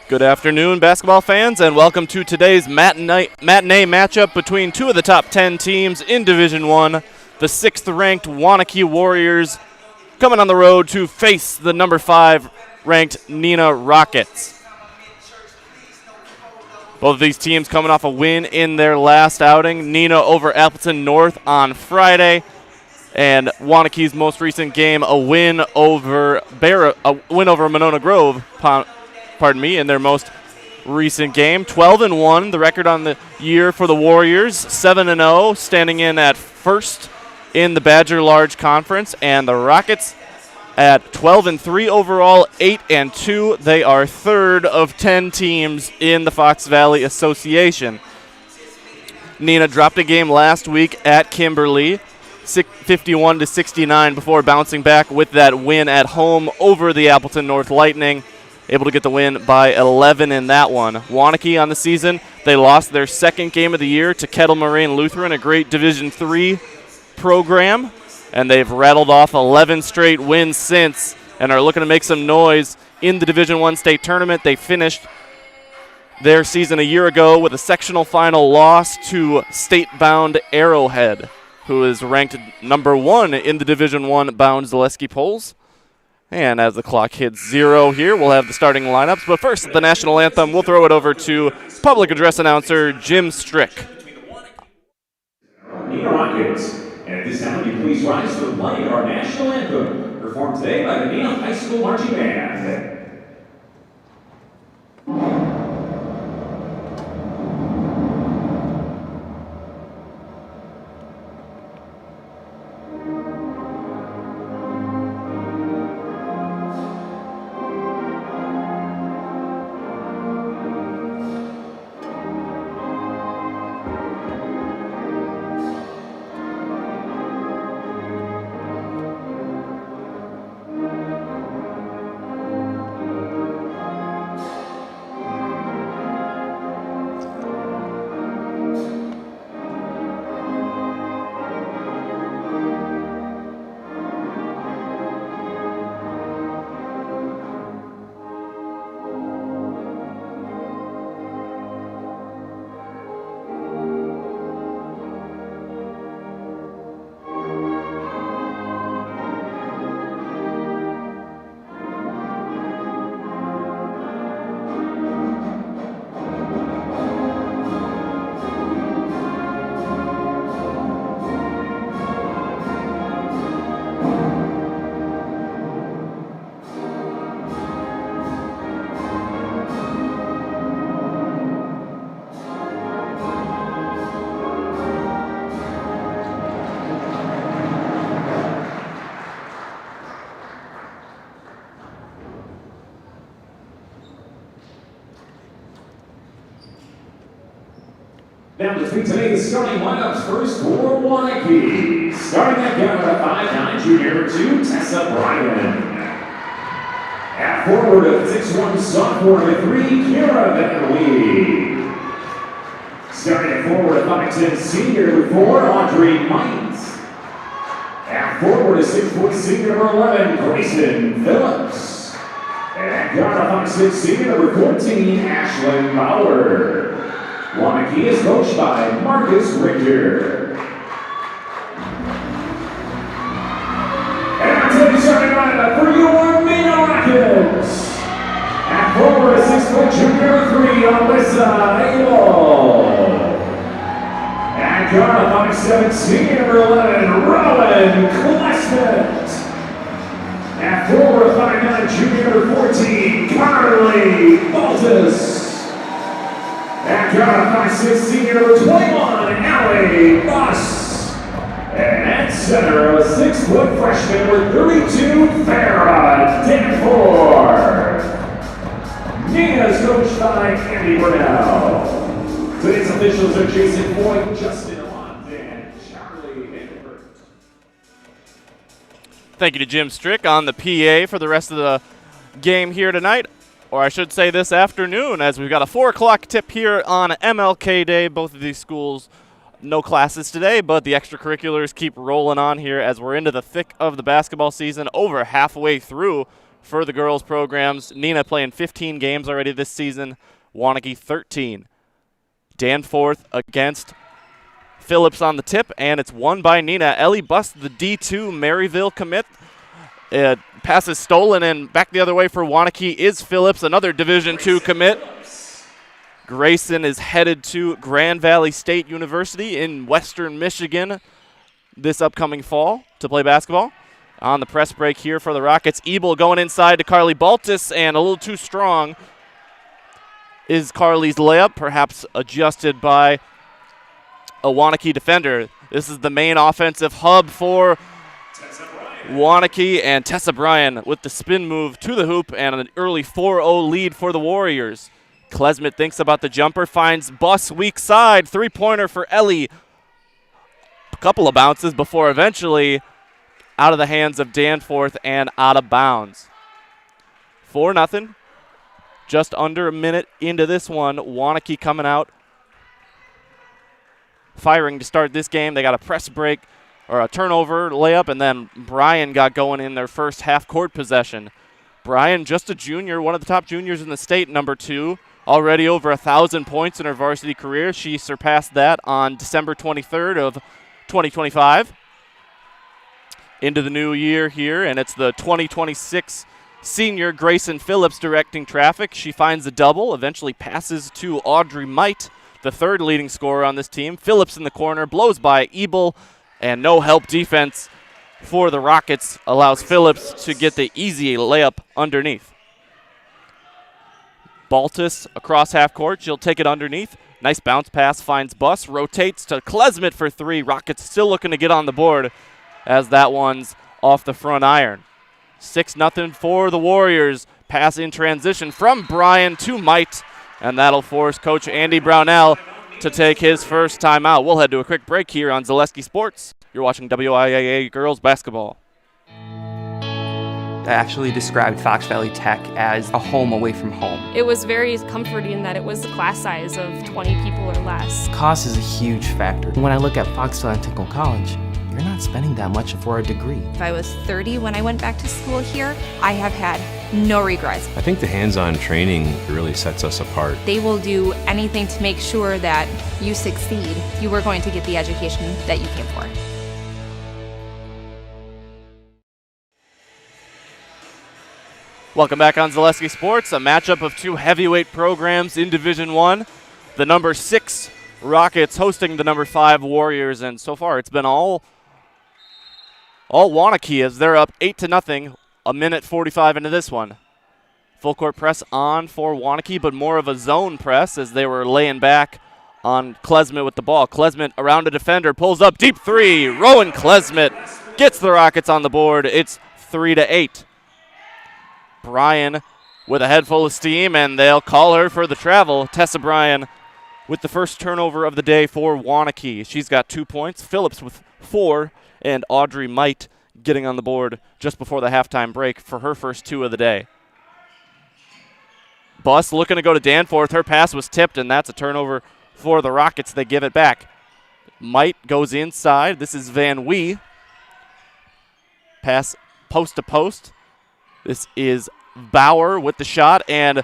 Good afternoon, basketball fans, and welcome to today's matinee matchup between two of the top 10 teams in Division I. The 6th-ranked Waunakee Warriors coming on the road to face the number 5-ranked Neenah Rockets. Both of these teams coming off a win in their last outing. Neenah over Appleton North on Friday, and Waunakee's most recent game, a win over Monona Grove. In their most recent game. 12-1, the record on the year for the Warriors. 7-0, standing in at first in the Badger Large Conference. And the Rockets at 12-3 overall, 8-2. They are third of 10 teams in the Fox Valley Association. Neenah dropped a game last week at Kimberly, 51-69, before bouncing back with that win at home over the Appleton North Lightning. Able to get the win by 11 in that one. Waunakee on the season, they lost their second game of the year to Kettle Moraine Lutheran, a great Division III program, and they've rattled off 11 straight wins since and are looking to make some noise in the Division I state tournament. They finished their season a year ago with a sectional final loss to state-bound Arrowhead, who is ranked number 1 in the Division I bound Zaleski polls. And as the clock hits 0 here, we'll have the starting lineups. But first, the national anthem, we'll throw it over to public address announcer Jim Strick. Neenah Rockets. And at this time, would you please rise for the playing of our national anthem, performed today by the Neenah High School Marching Band. Now to speak today's starting lineups first for Waunakee. Starting at guard at 5'9", junior number 2, Tessa Bryan. At forward at 6'1", sophomore number 3, Kira Van Starting at forward at 5'10", senior number 4, Audrey Mines. At forward at 6'4", senior number 11, Grayson Phillips. And at guard at 5'6", senior number 14, Ashlyn Bauer. Waunakee is coached by Marcus Richter. And our team starting lineup for your Neenah Rockets. At forward, 6'4", junior 3, Alyssa Abel. At guard, 5'7", senior number 11, Rowan Klesmet. At forward, 5'9", junior number 14, Carly Baltus. At guard, 5'6", senior number 21, Allie Boss. And at center, a 6-foot freshman number 32, Farah Danforth. Neenah is coached by Andy Burnell. Today's officials are Jason Boyd, Justin Alont, and Charlie Edward. Thank you to Jim Strick on the PA for the rest of the game here tonight. Or I should say this afternoon, as we've got a 4 o'clock tip here on MLK Day. Both of these schools, no classes today, but the extracurriculars keep rolling on here as we're into the thick of the basketball season, over halfway through for the girls programs. Neenah playing 15 games already this season. Waunakee 13. Danforth against Phillips on the tip, and it's won by Neenah. Ellie Bust, the D2 Maryville commit. Pass is stolen, and back the other way for Waunakee is Phillips, another Division II commit. Grayson is headed to Grand Valley State University in Western Michigan this upcoming fall to play basketball. On the press break here for the Rockets, Ebel going inside to Carly Baltus, and a little too strong is Carly's layup, perhaps adjusted by a Waunakee defender. This is the main offensive hub for Waunakee, and Tessa Bryan with the spin move to the hoop and an early 4-0 lead for the Warriors. Klesmit thinks about the jumper, finds Buss weak side, three-pointer for Ellie. A couple of bounces before eventually out of the hands of Danforth and out of bounds. 4-0. Just under a minute into this one. Waunakee coming out firing to start this game. They got a press break or a turnover layup, and then Bryan got going in their first half-court possession. Bryan, just a junior, one of the top juniors in the state, number 2. Already over 1,000 points in her varsity career. She surpassed that on December 23rd of 2025. Into the new year here, and it's the 2026 senior Grayson Phillips directing traffic. She finds a double, eventually passes to Audrey Might, the third leading scorer on this team. Phillips in the corner, blows by Ebel, and no help defense for the Rockets allows Phillips to get the easy layup underneath. Baltus across half court. She'll take it underneath. Nice bounce pass, finds Buss, rotates to Klesmit for 3. Rockets still looking to get on the board as that one's off the front iron. 6-0 for the Warriors. Pass in transition from Bryan to Might, and that'll force Coach Andy Brownell to take his first timeout. We'll head to a quick break here on Zaleski Sports. You're watching WIAA Girls Basketball. I actually described Fox Valley Tech as a home away from home. It was very comforting that it was a class size of 20 people or less. Cost is a huge factor. When I look at Fox Valley Technical College, you're not spending that much for a degree. If I was 30 when I went back to school here, I have had no regrets. I think the hands-on training really sets us apart. They will do anything to make sure that you succeed. You are going to get the education that you came for. Welcome back on Zaleski Sports, a matchup of two heavyweight programs in Division I. The number 6 Rockets hosting the number 5 Warriors, and so far it's been all Waunakee as they're up 8-0, a minute 45 into this one. Full court press on for Waunakee, but more of a zone press as they were laying back on Klesmit with the ball. Klesmit around a defender, pulls up, deep 3. Rowan Klesmit gets the Rockets on the board. It's 3-8. Bryan with a head full of steam, and they'll call her for the travel. Tessa Bryan with the first turnover of the day for Waunakee. She's got 2 points. Phillips with 4, and Audrey Might getting on the board just before the halftime break for her first 2 of the day. Buss looking to go to Danforth. Her pass was tipped, and that's a turnover for the Rockets. They give it back. Might goes inside. This is Van Wee. Pass post to post. This is Bauer with the shot, and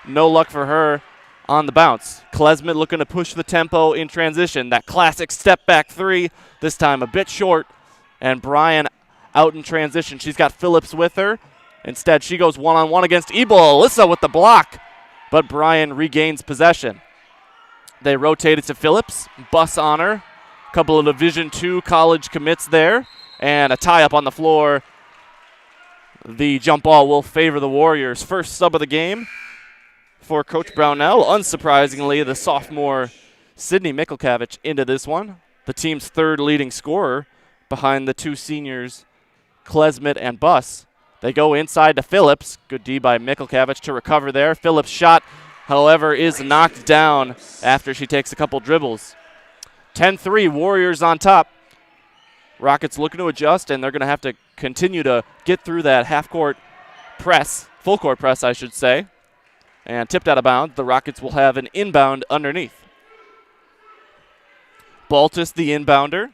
no luck for her on the bounce. Klesmit looking to push the tempo in transition. That classic step back 3, this time a bit short, and Bryan out in transition. She's got Phillips with her. Instead, she goes one-on-one against Ebel. Alyssa with the block, but Bryan regains possession. They rotate it to Phillips. Buss on her. Couple of Division II college commits there, and a tie-up on the floor. The jump ball will favor the Warriors. First sub of the game for Coach Brownell. Unsurprisingly, the sophomore Sydney Mikulkavich into this one. The team's third leading scorer behind the 2 seniors, Klesmit and Buss. They go inside to Phillips. Good D by Mikulkavich to recover there. Phillips' shot, however, is knocked down after she takes a couple dribbles. 10-3, Warriors on top. Rockets looking to adjust, and they're going to have to continue to get through that half-court press, full-court press, I should say. And tipped out of bounds. The Rockets will have an inbound underneath. Baltus, the inbounder.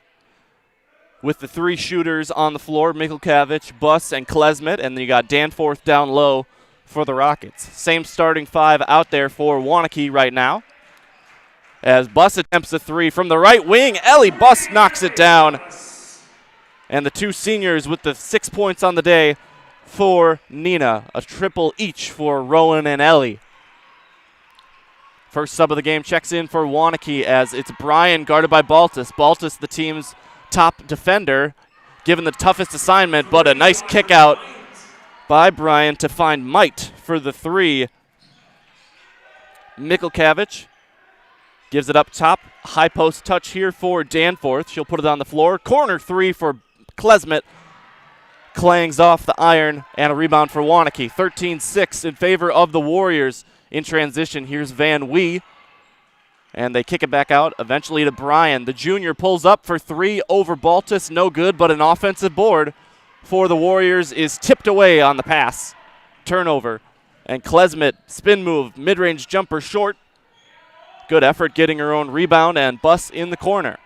with the three shooters on the floor, Mikulkavich, Buss, and Klesmet, and then you got Danforth down low for the Rockets. Same starting five out there for Waunakee right now. As Buss attempts a three from the right wing, Ellie Buss knocks it down. And the two seniors with the 6 points on the day for Neenah. A triple each for Rowan and Ellie. First sub of the game checks in for Waunakee as it's Bryan guarded by Baltus. Baltus, the team's top defender, given the toughest assignment, but a nice kick out by Bryan to find Might for the three. Mikulkavich gives it up top. High post touch here for Danforth. She'll put it on the floor. Corner three for Klesmet. Clangs off the iron, and a rebound for Waunakee. 13-6 in favor of the Warriors. In transition, here's Van Wee. And they kick it back out, eventually to Bryan. The junior pulls up for three over Baltus. No good, but an offensive board for the Warriors is tipped away on the pass. Turnover. And Klesmet, spin move, mid-range jumper short. Good effort getting her own rebound, and Buss in the corner.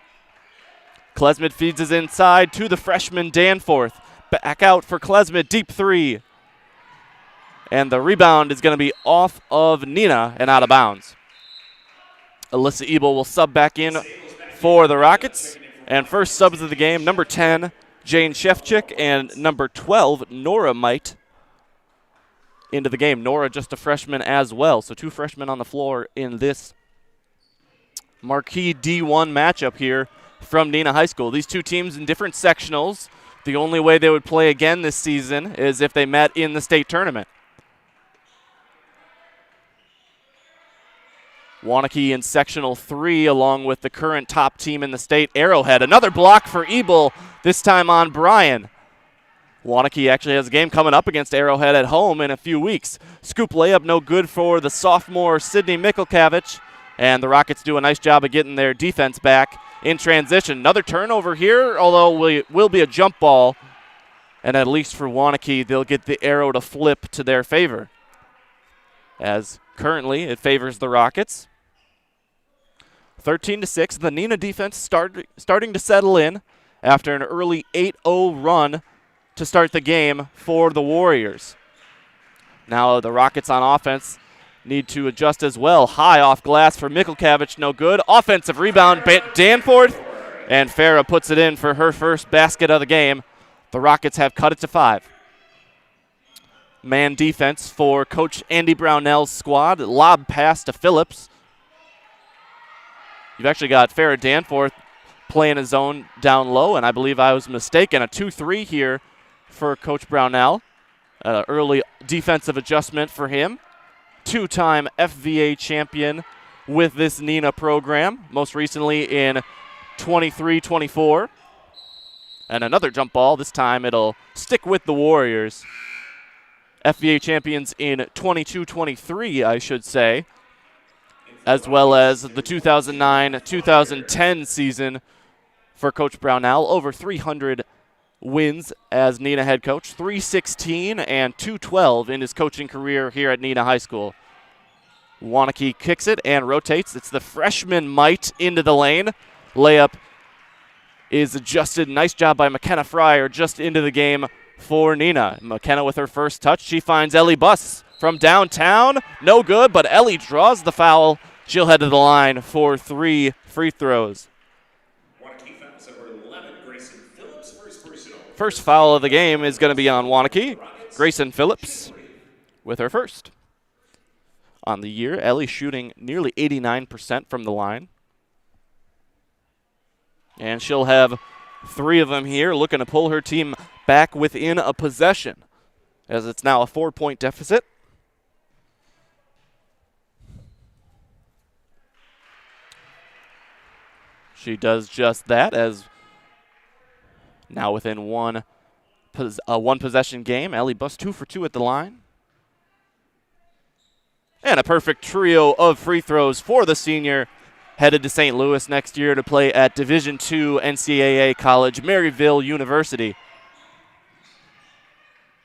Klesmet feeds us inside to the freshman Danforth. Back out for Klesmet, deep three. And the rebound is going to be off of Neenah and out of bounds. Alyssa Ebel will sub back in for the Rockets. And first subs of the game, number 10, Jane Shefchik, and number 12, Nora Might, into the game. Nora just a freshman as well, so two freshmen on the floor in this marquee D1 matchup here from Neenah High School. These two teams in different sectionals. The only way they would play again this season is if they met in the state tournament. Waunakee in sectional 3 along with the current top team in the state, Arrowhead. Another block for Ebel, this time on Bryan. Waunakee actually has a game coming up against Arrowhead at home in a few weeks. Scoop layup no good for the sophomore Sydney Mikulkavich, and the Rockets do a nice job of getting their defense back in transition. Another turnover here, although it will be a jump ball, and at least for Waunakee, they'll get the arrow to flip to their favor, as currently it favors the Rockets. 13-6, the Neenah defense starting to settle in after an early 8-0 run to start the game for the Warriors. Now the Rockets on offense need to adjust as well. High off glass for Mikulkavich, no good. Offensive rebound, Danforth, and Farah puts it in for her first basket of the game. The Rockets have cut it to 5. Man defense for Coach Andy Brownell's squad. Lob pass to Phillips. You've actually got Farah Danforth playing his zone down low, and I believe I was mistaken. A 2-3 here for Coach Brownell. Early defensive adjustment for him. Two-time FVA champion with this Neenah program, most recently in 23-24. And another jump ball. This time it'll stick with the Warriors. FVA champions in 22-23, I should say, as well as the 2009-2010 season for Coach Brownell. Over 300 wins as Neenah head coach, 316 and 212 in his coaching career here at Neenah High School. Waunakee kicks it and rotates. It's the freshman Might into the lane. Layup is adjusted. Nice job by McKenna Fryer just into the game for Neenah. McKenna with her first touch. She finds Ellie Buss from downtown. No good, but Ellie draws the foul. She'll head to the line for 3 free throws. First foul of the game is going to be on Waunakee. Grayson Phillips with her first. On the year, Ellie shooting nearly 89% from the line. And she'll have 3 of them here, looking to pull her team back within a possession, as it's now a 4-point deficit. She does just that, as now within one possession game. Ellie Buss 2 for 2 at the line. And a perfect trio of free throws for the senior, headed to St. Louis next year to play at Division II NCAA college, Maryville University.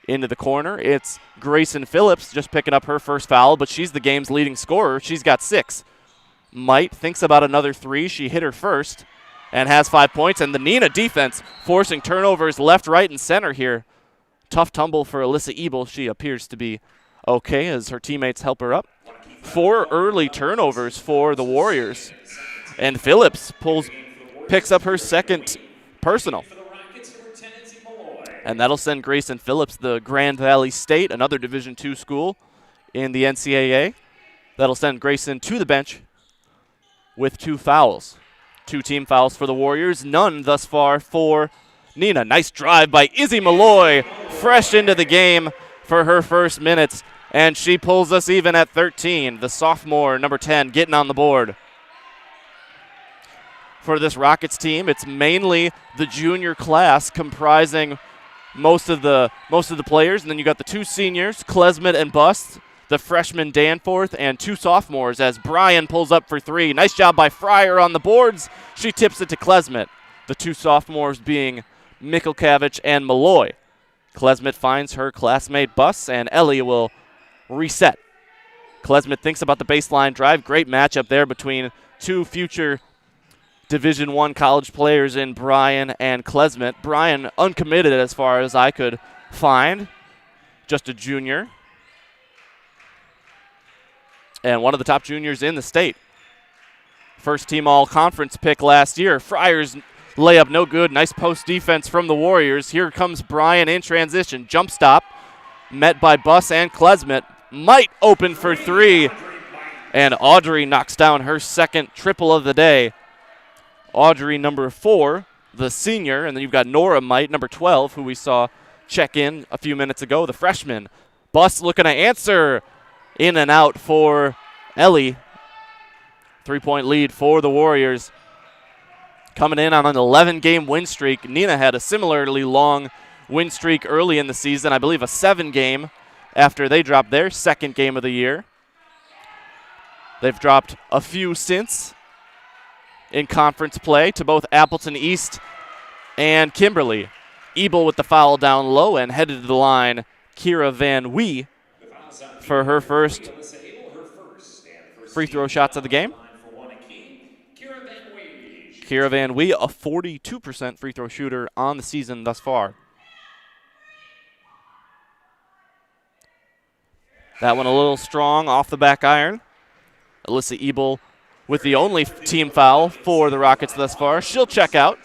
Into the corner, it's Grayson Phillips just picking up her first foul, but she's the game's leading scorer. She's got 6. Might thinks about another 3. She hit her first. and has 5 points. And the Neenah defense forcing turnovers left, right, and center here. Tough tumble for Alyssa Ebel. She appears to be okay as her teammates help her up. 4 early turnovers for the Warriors. And Phillips picks up her second personal. And that'll send Grayson Phillips, the Grand Valley State, another Division II school in the NCAA. That'll send Grayson to the bench with 2 fouls. 2 team fouls for the Warriors, none thus far for Neenah. Nice drive by Izzy Malloy, fresh into the game for her first minutes, and she pulls us even at 13. The sophomore, number 10, getting on the board. For this Rockets team, it's mainly the junior class comprising most of the players, and then you got the 2 seniors, Klesmet and Bust, the freshman Danforth, and 2 sophomores as Bryan pulls up for 3. Nice job by Fryer on the boards. She tips it to Klesmet. The 2 sophomores being Mikulkavich and Malloy. Klesmet finds her classmate Bus, and Ellie will reset. Klesmet thinks about the baseline drive. Great matchup there between 2 future Division I college players in Bryan and Klesmet. Bryan uncommitted as far as I could find. Just a junior. And one of the top juniors in the state. First team all-conference pick last year. Fryer's layup no good. Nice post defense from the Warriors. Here comes Bryan in transition. Jump stop. Met by Bus and Klesmet. Might open for 3. And Audrey knocks down her second triple of the day. Audrey, number 4, the senior. And then you've got Nora Might, number 12, who we saw check in a few minutes ago, the freshman. Bus looking to answer. In and out for Ellie. 3-point lead for the Warriors. Coming in on an 11-game win streak. Neenah had a similarly long win streak early in the season. I believe a 7-game after they dropped their second game of the year. They've dropped a few since in conference play to both Appleton East and Kimberly. Ebel with the foul down low and headed to the line, Kira Van Wee for her first free throw shots of the game. Kira Van Wee, a 42% free throw shooter on the season thus far. That one a little strong off the back iron. Alyssa Ebel with the only team foul for the Rockets thus far. She'll check out.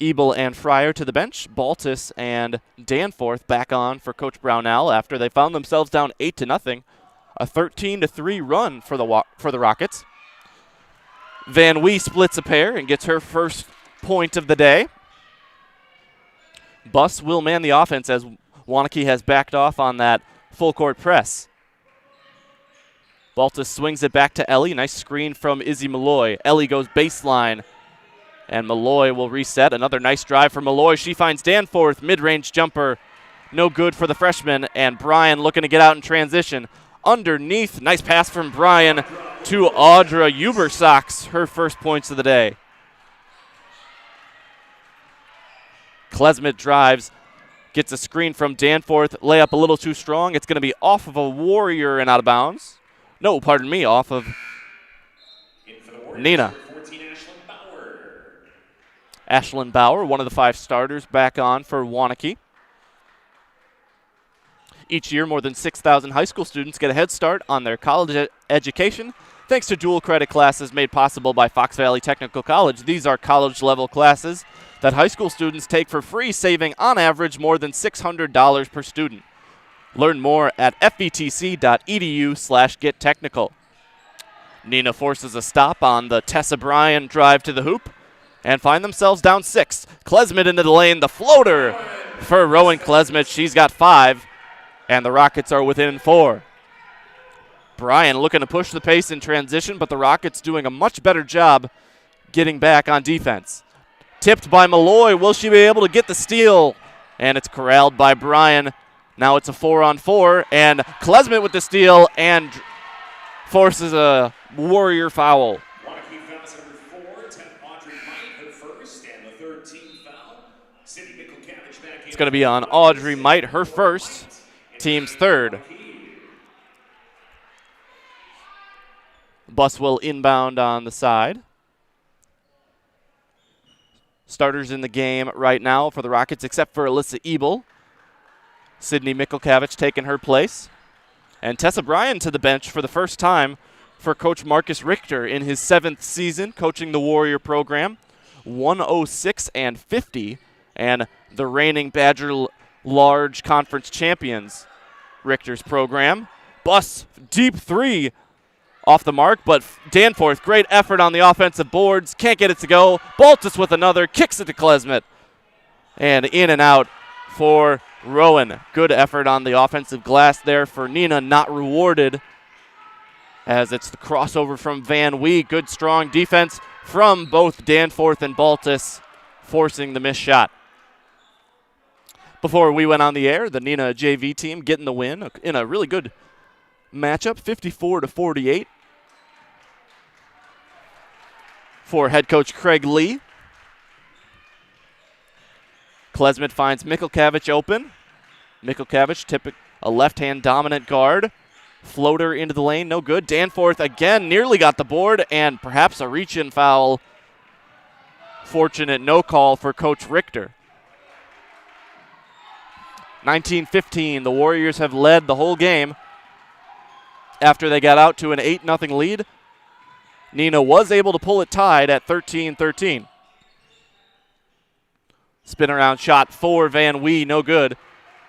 Ebel and Fryer to the bench. Baltus and Danforth back on for Coach Brownell after they found themselves down 8-0. A 13-3 run for the Rockets. Van Wee splits a pair and gets her first point of the day. Bus will man the offense as Waunakee has backed off on that full court press. Baltus swings it back to Ellie. Nice screen from Izzy Malloy. Ellie goes baseline. And Malloy will reset. Another nice drive from Malloy. She finds Danforth. Mid-range jumper. No good for the freshman. And Bryan looking to get out in transition. Underneath. Nice pass from Bryan to Audra Ubersox. Her first points of the day. Klesmet drives. Gets a screen from Danforth. Layup a little too strong. It's going to be off of a Warrior and out of bounds. No, pardon me. Off of Neenah. Ashlyn Bauer, one of the 5 starters, back on for Waunakee. Each year, more than 6,000 high school students get a head start on their college education thanks to dual credit classes made possible by Fox Valley Technical College. These are college-level classes that high school students take for free, saving on average more than $600 per student. Learn more at fvtc.edu/gettechnical. Neenah forces a stop on the Tessa Bryan drive to the hoop and find themselves down 6. Klesmet into the lane, the floater for Rowan Klesmet. She's got 5, and the Rockets are within 4. Bryan looking to push the pace in transition, but the Rockets doing a much better job getting back on defense. Tipped by Malloy. Will she be able to get the steal? And it's corralled by Bryan. Now it's a 4-on-4, and Klesmet with the steal and forces a Warrior foul. It's going to be on Audrey Might, her first, team's third. Bus will inbound on the side. starters in the game right now for the Rockets, except for Alyssa Ebel. Sydney Mikulkavich taking her place. And Tessa Bryan to the bench for the first time for Coach Marcus Richter in his 7th season coaching the Warrior program. 106-50, and the reigning Badger Large Conference champions, Richter's program. Buss, deep three off the mark, but Danforth, great effort on the offensive boards. Can't get it to go. Baltus with another, kicks it to Klesmet. And in and out for Rowan. Good effort on the offensive glass there for Neenah, not rewarded as it's the crossover from Van Wee. Good, strong defense from both Danforth and Baltus, forcing the missed shot. Before we went on the air, the Neenah JV team getting the win in a really good matchup, 54-48 for head coach Craig Lee. Klesmet finds Mikulkavich open. Mikulkavich, a left-hand dominant guard. Floater into the lane, no good. Danforth again nearly got the board, and perhaps a reach-in foul. Fortunate no call for Coach Richter. 19-15, the Warriors have led the whole game after they got out to an 8-0 lead. Neenah was able to pull it tied at 13-13. Spin around shot for Van Wee, no good.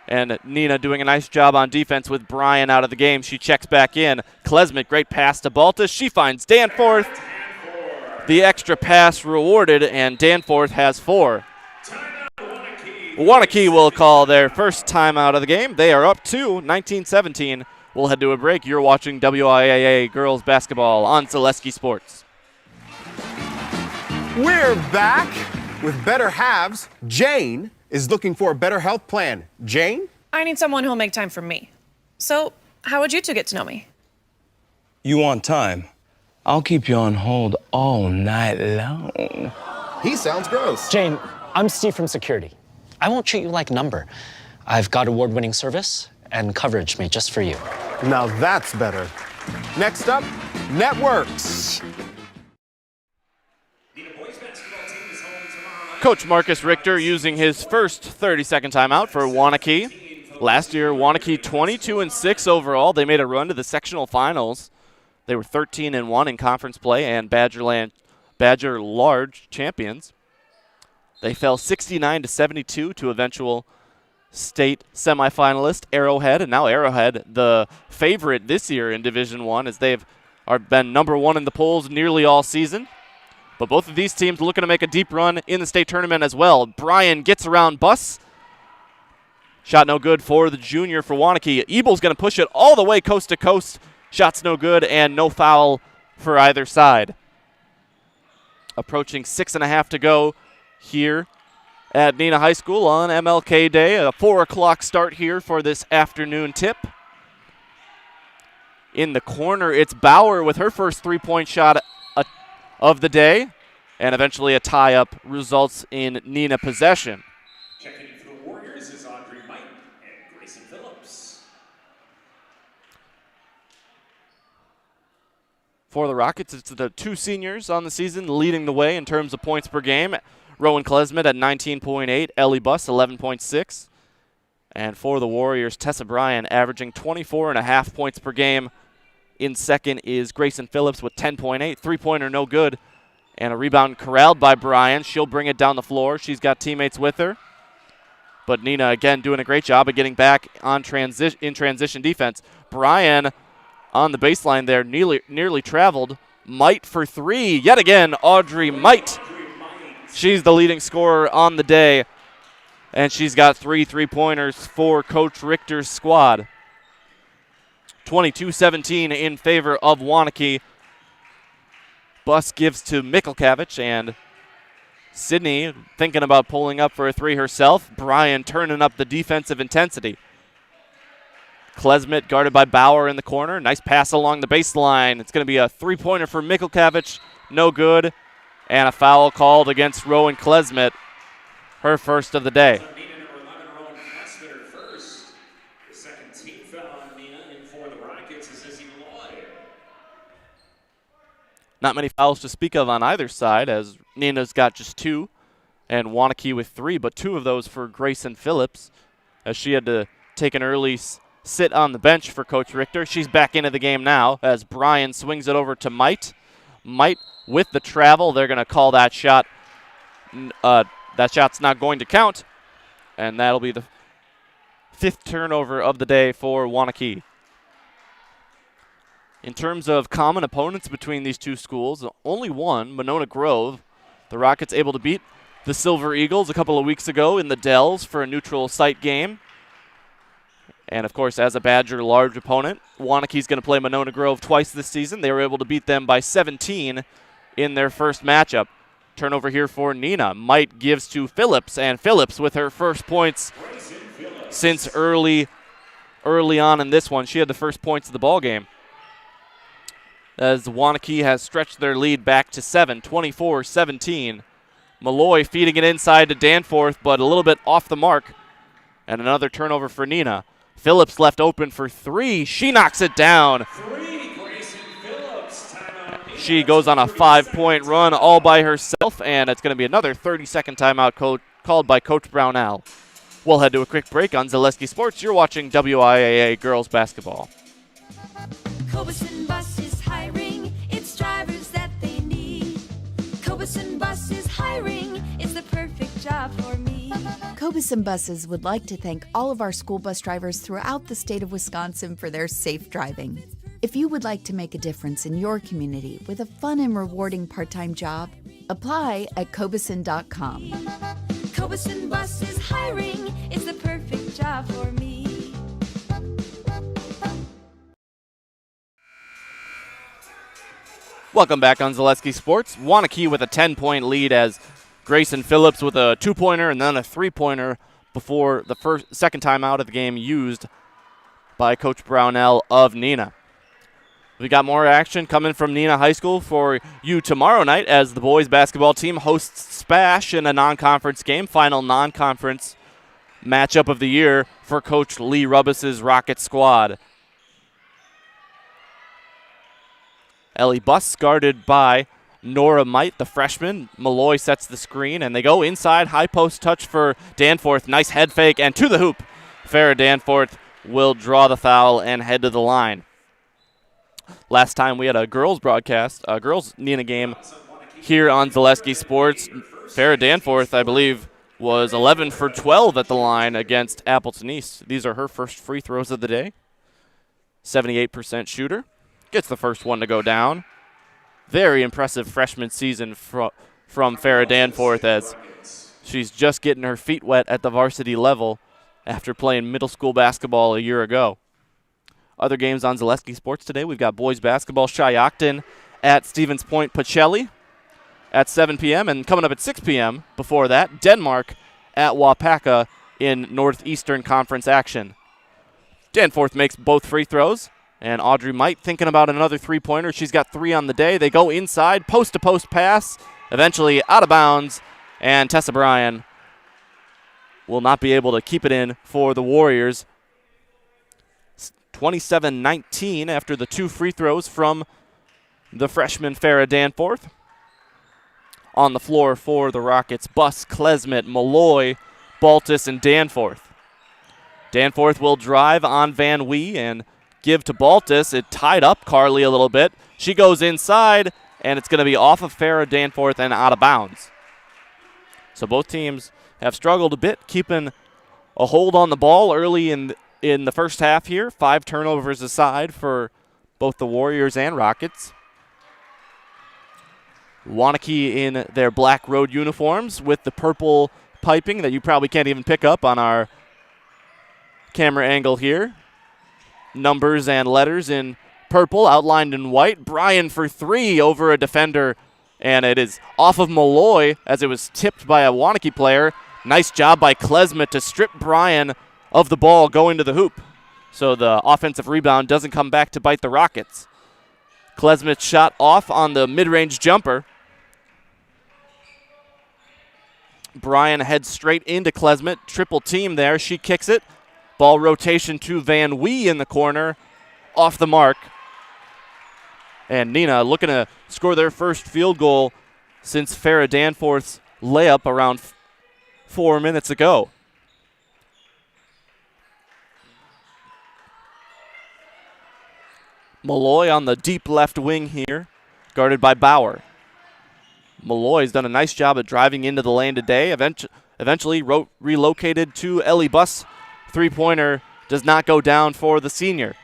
And Neenah doing a nice job on defense with Bryan out of the game. She checks back in. Klesmet, great pass to Baltus. She finds Danforth. The extra pass rewarded, and Danforth has 4. Waunakee will call their first timeout of the game. They are up 2, 19-17. We'll head to a break. You're watching WIAA girls basketball on Zaleski Sports. We're back with better halves. Jane is looking for a better health plan. Jane? I need someone who'll make time for me. So, how would you two get to know me? You want time? I'll keep you on hold all night long. He sounds gross. Jane, I'm Steve from security. I won't treat you like a number. I've got award-winning service and coverage made just for you. Now that's better. Next up, networks. Coach Marcus Richter using his first 30-second timeout for Waunakee. Last year, Waunakee 22-6 overall. They made a run to the sectional finals. They were 13-1 in conference play and Badger Large champions. They fell 69-72 to eventual state semifinalist Arrowhead, and now Arrowhead, the favorite this year in Division I, as they've been number 1 in the polls nearly all season. But both of these teams looking to make a deep run in the state tournament as well. Bryan gets around Buss. Shot no good for the junior for Waunakee. Ebel's going to push it all the way coast to coast. Shot's no good, and no foul for either side. Approaching 6.5 to go here at Neenah High School on MLK Day. A 4 o'clock start here for this afternoon tip. In the corner, it's Bauer with her first three-point shot of the day, and eventually a tie-up results in Neenah possession. Checking in for the Warriors is Audrey Mike and Grayson Phillips. For the Rockets, it's the 2 seniors on the season leading the way in terms of points per game. Rowan Klesmet at 19.8, Ellie Buss 11.6. And for the Warriors, Tessa Bryan averaging 24.5 points per game. In second is Grayson Phillips with 10.8. Three-pointer no good. And a rebound corralled by Bryan. She'll bring it down the floor. She's got teammates with her. But Neenah, again, doing a great job of getting back on in transition defense. Bryan on the baseline there, nearly traveled. Might for 3. Yet again, Audrey Might. She's the leading scorer on the day. And she's got 3 3-pointers for Coach Richter's squad. 22-17 in favor of Waunakee. Buss gives to Mikulkavich, and Sydney thinking about pulling up for a 3 herself. Bryan turning up the defensive intensity. Klesmet guarded by Bauer in the corner. Nice pass along the baseline. It's going to be a 3-pointer for Mikulkavich. No good. And a foul called against Rowan Klesmet. Her first of the day. Not many fouls to speak of on either side, as Neenah's got just 2. and Waunakee with 3, but 2 of those for Grayson Phillips, as she had to take an early sit on the bench for Coach Richter. She's back into the game now as Bryan swings it over to Might. Might with the travel. They're going to call that shot. That shot's not going to count, and that'll be the 5th turnover of the day for Waunakee. In terms of common opponents between these two schools, only one, Monona Grove. The Rockets able to beat the Silver Eagles a couple of weeks ago in the Dells for a neutral site game. And, of course, as a Badger large opponent, Waunakee's going to play Monona Grove twice this season. They were able to beat them by 17 in their first matchup. Turnover here for Neenah. Might gives to Phillips, and Phillips with her first points since early on in this one. She had the first points of the ball game, as Waunakee has stretched their lead back to 7, 24-17. Malloy feeding it inside to Danforth, but a little bit off the mark. And another turnover for Neenah. Phillips left open for 3. She knocks it down. She goes on a 5-point run all by herself, and it's going to be another 30-second timeout called by Coach Brownell. We'll head to a quick break on Zaleski Sports. You're watching WIAA Girls Basketball. Cobeson Bus is hiring. It's drivers that they need. Cobeson Bus is hiring. It's the perfect job for me. Cobeson Buses would like to thank all of our school bus drivers throughout the state of Wisconsin for their safe driving. If you would like to make a difference in your community with a fun and rewarding part-time job, apply at cobeson.com. Cobeson Bus is hiring. It's the perfect job for me. Welcome back on Zaleski Sports. Waunakee with a 10-point lead as Grayson Phillips with a 2-pointer and then a 3-pointer before the second time out of the game used by Coach Brownell of Neenah. We got more action coming from Neenah High School for you tomorrow night as the boys basketball team hosts Spash in a non-conference game, final non-conference matchup of the year for Coach Lee Rubbis's Rocket squad. Ellie Buss guarded by Nora Might, the freshman. Malloy sets the screen, and they go inside. High post touch for Danforth. Nice head fake, and to the hoop. Farrah Danforth will draw the foul and head to the line. Last time we had a girls broadcast, a girls Neenah game here on Zaleski Sports. Farrah Danforth, I believe, was 11 for 12 at the line against Appleton East. These are her first free throws of the day. 78% shooter. Gets the first one to go down. Very impressive freshman season from Farrah Danforth, as she's just getting her feet wet at the varsity level after playing middle school basketball a year ago. Other games on Zaleski Sports today, we've got boys basketball, Shiocton at Stevens Point Pacelli at 7 p.m. And coming up at 6 p.m. before that, Denmark at Wapaka in Northeastern Conference action. Danforth makes both free throws, and Audrey Might thinking about another three-pointer. She's got 3 on the day. They go inside, post-to-post pass, eventually out of bounds, and Tessa Bryan will not be able to keep it in for the Warriors. 27-19 after the 2 free throws from the freshman Farrah Danforth. On the floor for the Rockets, Buss, Klesmet, Malloy, Baltus, and Danforth. Danforth will drive on Van Wee and give to Baltus. It tied up Carly a little bit. She goes inside, and it's going to be off of Farrah Danforth and out of bounds. So both teams have struggled a bit, keeping a hold on the ball early in the first half here. 5 turnovers aside for both the Warriors and Rockets. Waunakee in their black road uniforms with the purple piping that you probably can't even pick up on our camera angle here. Numbers and letters in purple, outlined in white. Bryan for 3 over a defender, and it is off of Malloy as it was tipped by a Waunakee player. Nice job by Klesmet to strip Bryan of the ball going to the hoop. So the offensive rebound doesn't come back to bite the Rockets. Klesmet shot off on the mid-range jumper. Bryan heads straight into Klesmet. Triple team there. She kicks it. Ball rotation to Van Wee in the corner. Off the mark. And Neenah looking to score their first field goal since Farrah Danforth's layup around 4 minutes ago. Malloy on the deep left wing here, guarded by Bauer. Malloy's done a nice job at driving into the lane today. Eventually relocated to Ellie Buss. Three-pointer does not go down for the senior.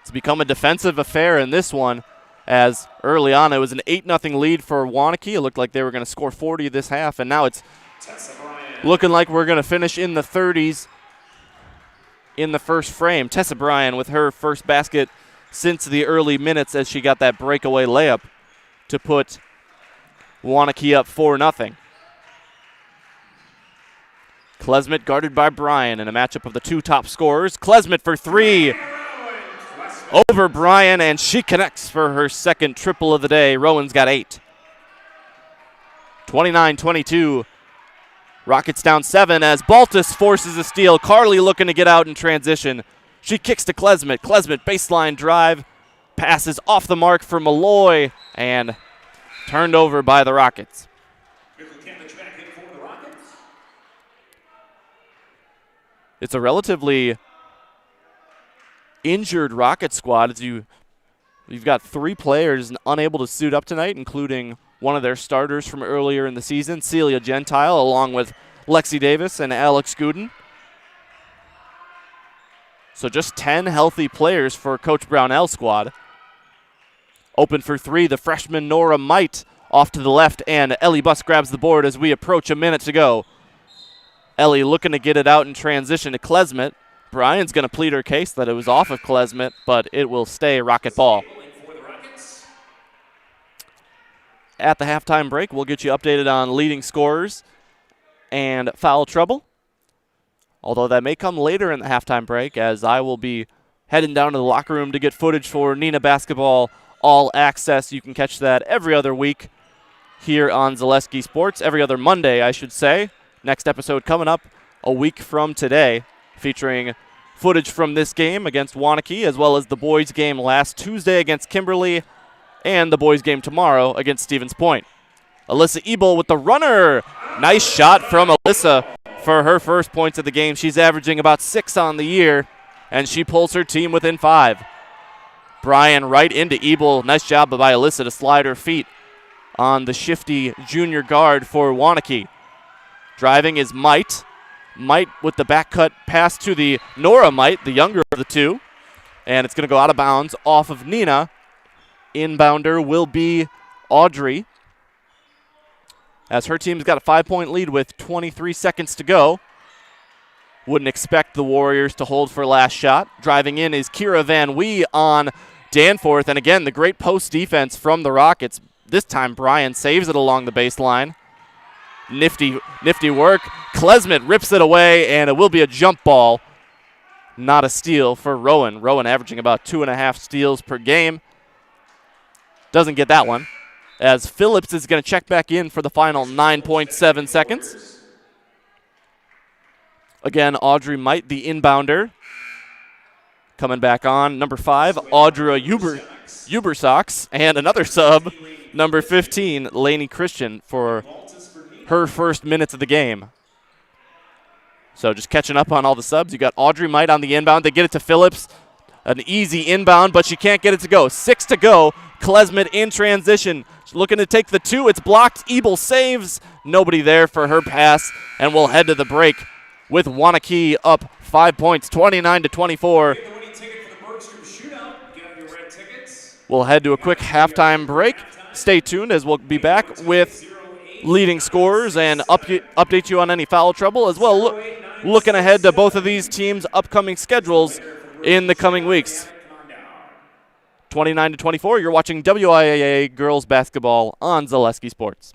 It's become a defensive affair in this one, as early on it was an 8-0 lead for Waunakee. It looked like they were going to score 40 this half, and now it's looking like we're going to finish in the 30s in the first frame. Tessa Bryan with her first basket since the early minutes as she got that breakaway layup to put Waunakee up 4-0. Klesmit guarded by Bryan in a matchup of the two top scorers. Klesmit for three over Bryan, and she connects for her second triple of the day. Rowan's got 8. 29-22. Rockets down 7 as Baltus forces a steal. Carly looking to get out in transition. She kicks to Klesmit. Klesmit baseline drive. Passes off the mark for Malloy and turned over by the Rockets. It's a relatively injured Rocket squad as you've got 3 players unable to suit up tonight, including one of their starters from earlier in the season, Celia Gentile, along with Lexi Davis and Alex Gooden. So just 10 healthy players for Coach Brownell's squad. Open for 3, the freshman Nora Might off to the left, and Ellie Buss grabs the board as we approach a minute to go. Ellie looking to get it out in transition to Klesmit. Bryan's going to plead her case that it was off of Klesmit, but it will stay Rocket ball. At the halftime break, we'll get you updated on leading scorers and foul trouble. Although that may come later in the halftime break, as I will be heading down to the locker room to get footage for Neenah Basketball All Access. You can catch that every other week here on Zaleski Sports. Every other Monday, I should say. Next episode coming up a week from today, featuring footage from this game against Waunakee, as well as the boys' game last Tuesday against Kimberly, and the boys' game tomorrow against Stevens Point. Alyssa Ebel with the runner. Nice shot from Alyssa for her first points of the game. She's averaging about 6 on the year, and she pulls her team within 5. Bryan right into Ebel. Nice job by Alyssa to slide her feet on the shifty junior guard for Waunakee. Driving is Might. Might with the back cut pass to the Nora Might, the younger of the two. And it's going to go out of bounds off of Neenah. Inbounder will be Audrey, as her team's got a 5-point lead with 23 seconds to go. Wouldn't expect the Warriors to hold for last shot. Driving in is Kira Van Wee on Danforth. And again, the great post defense from the Rockets. This time Bryan saves it along the baseline. Nifty work. Klesmit rips it away, and it will be a jump ball. Not a steal for Rowan. Rowan averaging about 2.5 steals per game. Doesn't get that one, as Phillips is going to check back in for the final 9.7 seconds. Again, Audrey Might, the inbounder. Coming back on, number 5, Audra Ubersox, and another sub, number 15, Lainey Christian, for her first minutes of the game. So just catching up on all the subs. You got Audrey Might on the inbound. They get it to Phillips. An easy inbound, but she can't get it to go. 6 to go. Klesmit in transition. She's looking to take the 2. It's blocked. Ebel saves. Nobody there for her pass, and we'll head to the break with Waunakee up 5 points, 29-24. We'll head to a quick halftime break. Stay tuned as we'll be back with leading scorers and update you on any foul trouble, as well looking ahead to both of these teams' upcoming schedules in the coming weeks. 29-24, you're watching WIAA Girls Basketball on Zaleski Sports.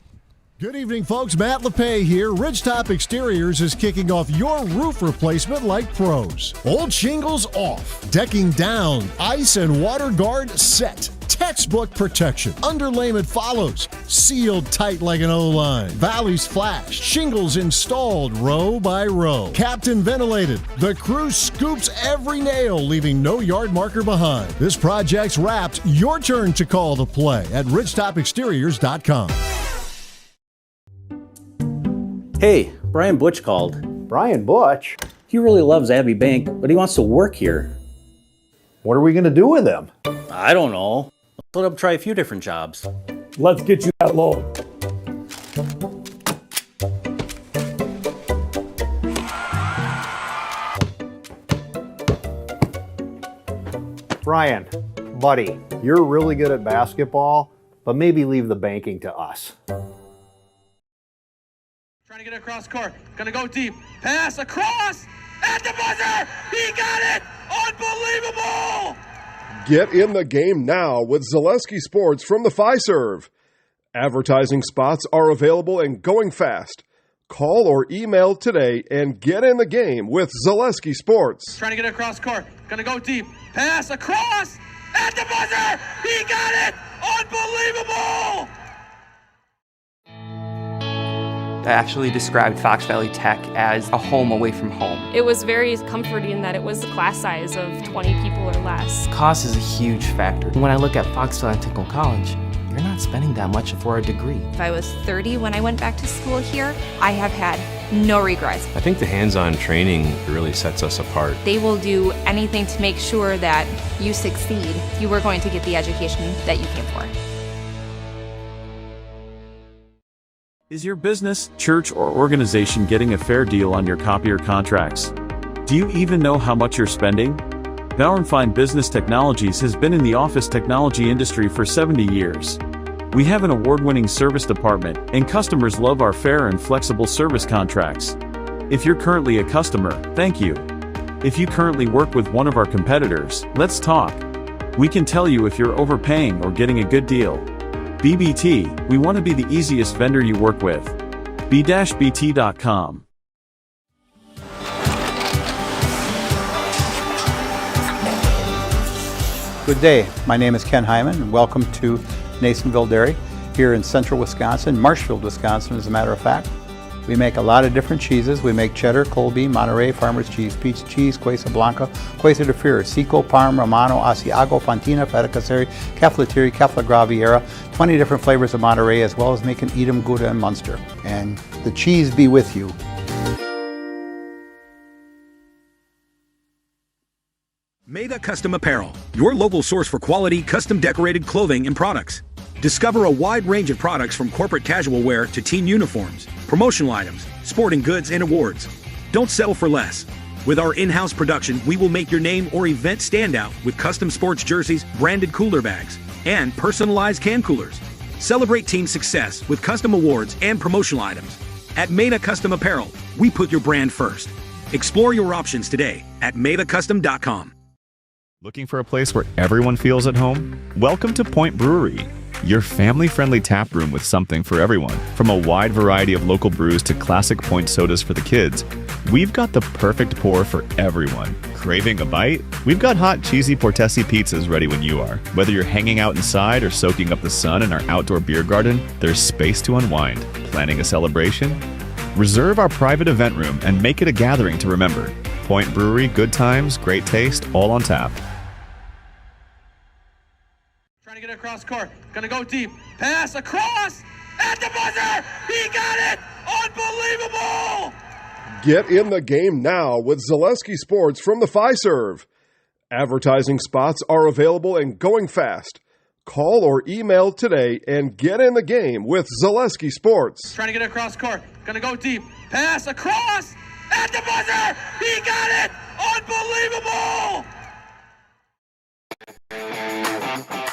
Good evening, folks. Matt LePay here. Ridgetop Exteriors is kicking off your roof replacement like pros. Old shingles off, decking down, ice and water guard set. Textbook protection. Underlayment follows. Sealed tight like an O-line. Valleys flashed. Shingles installed row by row. Captain ventilated. The crew scoops every nail, leaving no yard marker behind. This project's wrapped. Your turn to call the play at ridgetopexteriors.com. Hey, Brian Butch called. Brian Butch? He really loves Abbey Bank, but he wants to work here. What are we going to do with him? I don't know. Let's let him try a few different jobs. Let's get you that loan. Brian, buddy, you're really good at basketball, but maybe leave the banking to us. Trying to get it across court. Gonna go deep. Pass across at the buzzer. He got it. Unbelievable. Get in the game now with Zaleski Sports from the Fiserv. Advertising spots are available and going fast. Call or email today and get in the game with Zaleski Sports. Trying to get it across court. Gonna go deep. Pass across at the buzzer. He got it. Unbelievable. I actually described Fox Valley Tech as a home away from home. It was very comforting that it was a class size of 20 people or less. Cost is a huge factor. When I look at Fox Valley Technical College, you're not spending that much for a degree. If I was 30 when I went back to school here, I have had no regrets. I think the hands-on training really sets us apart. They will do anything to make sure that you succeed. You are going to get the education that you came for. Is your business, church, or organization getting a fair deal on your copier contracts? Do you even know how much you're spending? Bauernfein Business Technologies has been in the office technology industry for 70 years. We have an award-winning service department, and customers love our fair and flexible service contracts. If you're currently a customer, thank you. If you currently work with one of our competitors, let's talk. We can tell you if you're overpaying or getting a good deal. BBT, we want to be the easiest vendor you work with. b-bt.com. Good day. My name is Ken Hyman, and welcome to Nasonville Dairy here in central Wisconsin, Marshfield, Wisconsin, as a matter of fact. We make a lot of different cheeses. We make cheddar, Colby, Monterey, Farmer's Cheese, Peach Cheese, Quesa Blanca, Quesa de Fear, Seco, Parm, Romano, Asiago, Fontina, Feta Caseri, Caflateri, Cafla Graviera, 20 different flavors of Monterey, as well as making Edam, Gouda, and Munster. And the cheese be with you. Meda Custom Apparel, your local source for quality, custom decorated clothing and products. Discover a wide range of products from corporate casual wear to team uniforms, promotional items, sporting goods, and awards. Don't settle for less. With our in-house production, we will make your name or event stand out with custom sports jerseys, branded cooler bags, and personalized can coolers. Celebrate team success with custom awards and promotional items. At Meda Custom Apparel, we put your brand first. Explore your options today at medacustom.com. Looking for a place where everyone feels at home? Welcome to Point Brewery, your family-friendly tap room with something for everyone. From a wide variety of local brews to classic Point sodas for the kids, we've got the perfect pour for everyone. Craving a bite? We've got hot, cheesy Portesi pizzas ready when you are. Whether you're hanging out inside or soaking up the sun in our outdoor beer garden, there's space to unwind. Planning a celebration? Reserve our private event room and make it a gathering to remember. Point Brewery, good times, great taste, all on tap. Trying to get it across court. Gonna go deep. Pass across at the buzzer. He got it. Unbelievable. Get in the game now with Zaleski Sports from the Fiserv. Advertising spots are available and going fast. Call or email today and get in the game with Zaleski Sports. Trying to get it across court. Gonna go deep. Pass across at the buzzer. He got it. Unbelievable.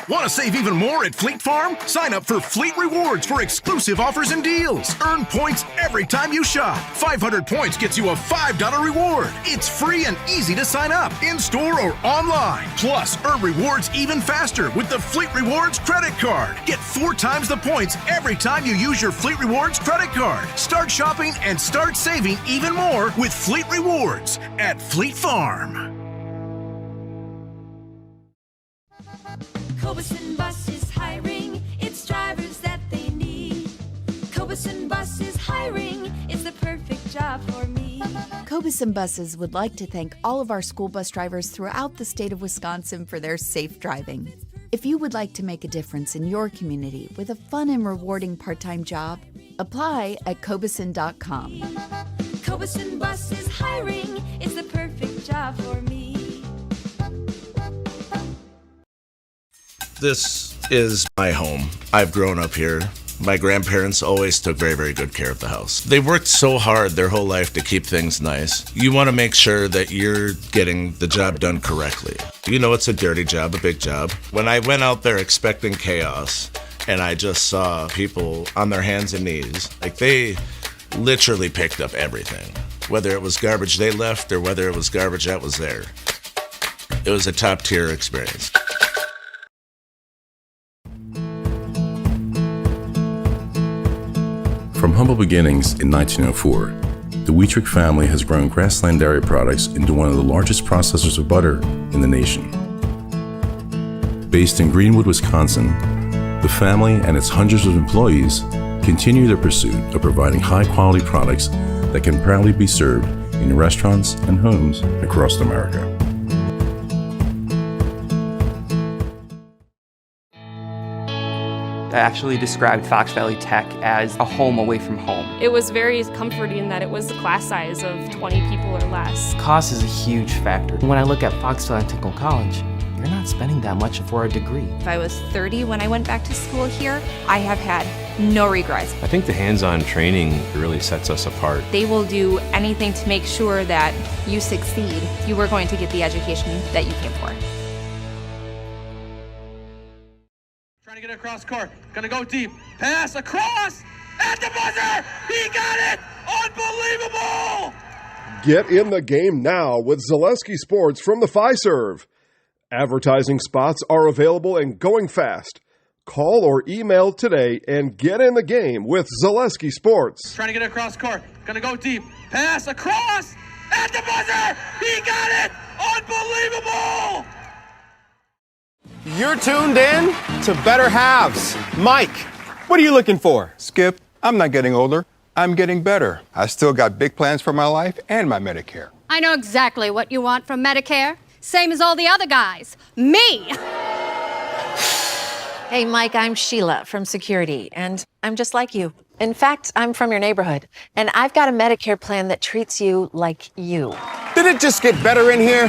Want to save even more at Fleet Farm? Sign up for Fleet Rewards for exclusive offers and deals. Earn points every time you shop. 500 points gets you a $5 reward. It's free and easy to sign up, in-store or online. Plus, earn rewards even faster with the Fleet Rewards credit card. Get 4 times the points every time you use your Fleet Rewards credit card. Start shopping and start saving even more with Fleet Rewards at Fleet Farm. Cobuson Bus is hiring. It's drivers that they need. Cobuson Bus is hiring. It's the perfect job for me. Cobuson Buses would like to thank all of our school bus drivers throughout the state of Wisconsin for their safe driving. If you would like to make a difference in your community with a fun and rewarding part-time job, Apply at Cobeson.com. Cobeson Bus is hiring. It's the perfect job for me. This is my home. I've grown up here. My grandparents always took very, very good care of the house. They worked so hard their whole life to keep things nice. You want to make sure that you're getting the job done correctly. You know it's a dirty job, a big job. When I went out there expecting chaos, and I just saw people on their hands and knees, like they literally picked up everything. Whether it was garbage they left or whether it was garbage that was there. It was a top-tier experience. From humble beginnings in 1904, the Wheatrick family has grown Grassland Dairy Products into one of the largest processors of butter in the nation. Based in Greenwood, Wisconsin, the family and its hundreds of employees continue their pursuit of providing high-quality products that can proudly be served in restaurants and homes across America. I actually described Fox Valley Tech as a home away from home. It was very comforting that it was a class size of 20 people or less. Cost is a huge factor. When I look at Fox Valley Technical College, you're not spending that much for a degree. If I was 30 when I went back to school here, I have had no regrets. I think the hands-on training really sets us apart. They will do anything to make sure that you succeed. You are going to get the education that you came for. Trying to get it across court. Gonna go deep. Pass across at the buzzer. He got it. Unbelievable. Get in the game now with Zaleski Sports from the Fiserv. Advertising spots are available and going fast. Call or email today and get in the game with Zaleski Sports. Trying to get it across court. Gonna go deep. Pass across at the buzzer. He got it. Unbelievable. You're tuned in to Better Halves. Mike, what are you looking for? Skip, I'm not getting older. I'm getting better. I still got big plans for my life and my Medicare. I know exactly what you want from Medicare. Same as all the other guys. Me! Hey, Mike, I'm Sheila from Security, and I'm just like you. In fact, I'm from your neighborhood, and I've got a Medicare plan that treats you like you. Did it just get better in here?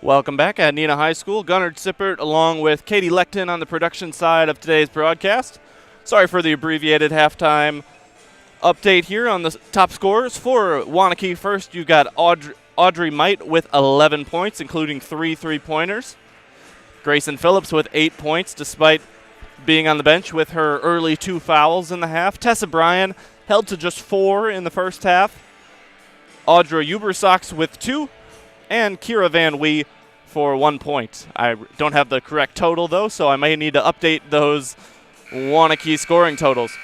Welcome back at Neenah High School. Gunnard Sippert along with Katie Lecton on the production side of today's broadcast. Sorry for the abbreviated halftime update here on the top scorers. For Waunakee first, you got Audrey Might with 11 points, including 3 3-pointers. Grayson Phillips with 8 points, despite being on the bench with her early 2 fouls in the half. Tessa Bryan held to just 4 in the first half. Audra Ubersox with 2. And Kira Van Wee for 1 point. I don't have the correct total, though, so I may need to update those Waunakee scoring totals.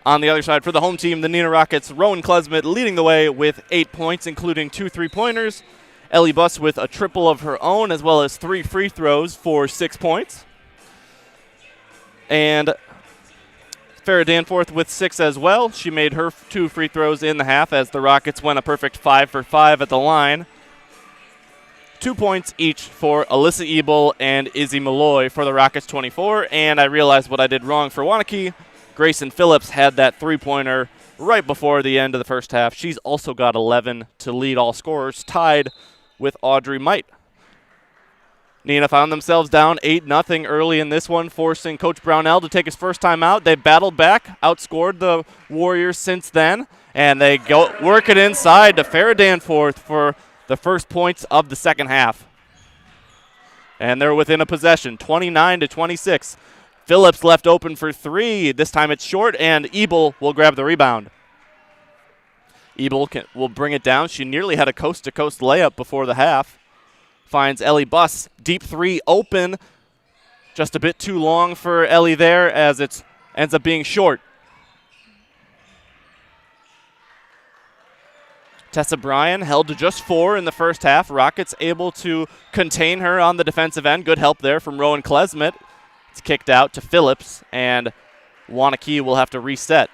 On the other side, for the home team, the Neenah Rockets, Rowan Klesmit leading the way with 8 points, including 2 3-pointers. Ellie Buss with a triple of her own, as well as 3 free throws for 6 points. And Farrah Danforth with 6 as well. She made her 2 free throws in the half as the Rockets went a perfect 5 for 5 at the line 2 points each for Alyssa Ebel and Izzy Malloy for the Rockets 24. And I realized what I did wrong for Waunakee. Grayson Phillips had that three-pointer right before the end of the first half. She's also got 11 to lead all scorers, tied with Audrey Might. Neenah found themselves down 8-0 early in this one, forcing Coach Brownell to take his first time out. They battled back, outscored the Warriors since then, and they go work it inside to Farrah Danforth for the first points of the second half. And they're within a possession, 29-26. Phillips left open for three. This time it's short, and Ebel will grab the rebound. Ebel will bring it down. She nearly had a coast-to-coast layup before the half. Finds Ellie Buss. Deep three open. Just a bit too long for Ellie there as it ends up being short. Tessa Bryan held to just 4 in the first half. Rockets able to contain her on the defensive end. Good help there from Rowan Klesmet. It's kicked out to Phillips, and Waunakee will have to reset.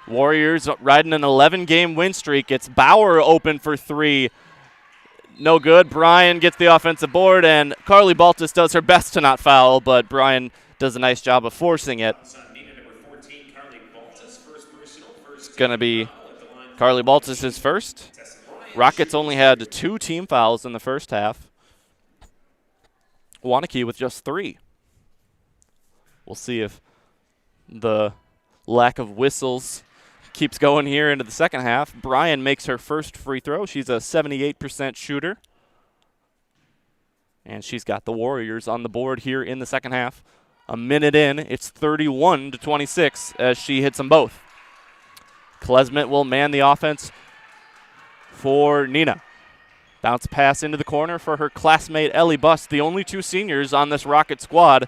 Warriors riding an 11-game win streak. It's Bauer open for three. No good. Bryan gets the offensive board, and Carly Baltus does her best to not foul, but Bryan does a nice job of forcing it. It's going to be Carly Baltus' first. Rockets only had 2 team fouls in the first half. Waunakee with just 3. We'll see if the lack of whistles keeps going here into the second half. Bryan makes her first free throw. She's a 78% shooter. And she's got the Warriors on the board here in the second half. A minute in, it's 31-26 as she hits them both. Klesmet will man the offense for Neenah. Bounce pass into the corner for her classmate Ellie Buss, the only 2 seniors on this Rocket squad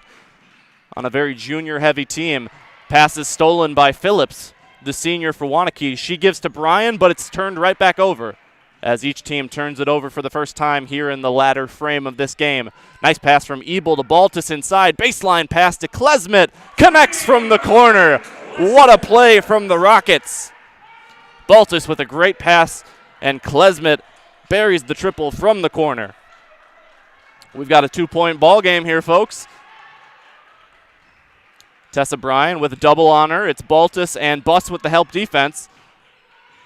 on a very junior-heavy team. Pass is stolen by Phillips, the senior for Waunakee. She gives to Bryan, but it's turned right back over as each team turns it over for the first time here in the latter frame of this game. Nice pass from Ebel to Baltus inside. Baseline pass to Klesmet. Connects from the corner. What a play from the Rockets. Baltus with a great pass, and Klesmet buries the triple from the corner. We've got a 2-point ball game here, folks. Tessa Bryan with a double on her. It's Baltus and Buss with the help defense.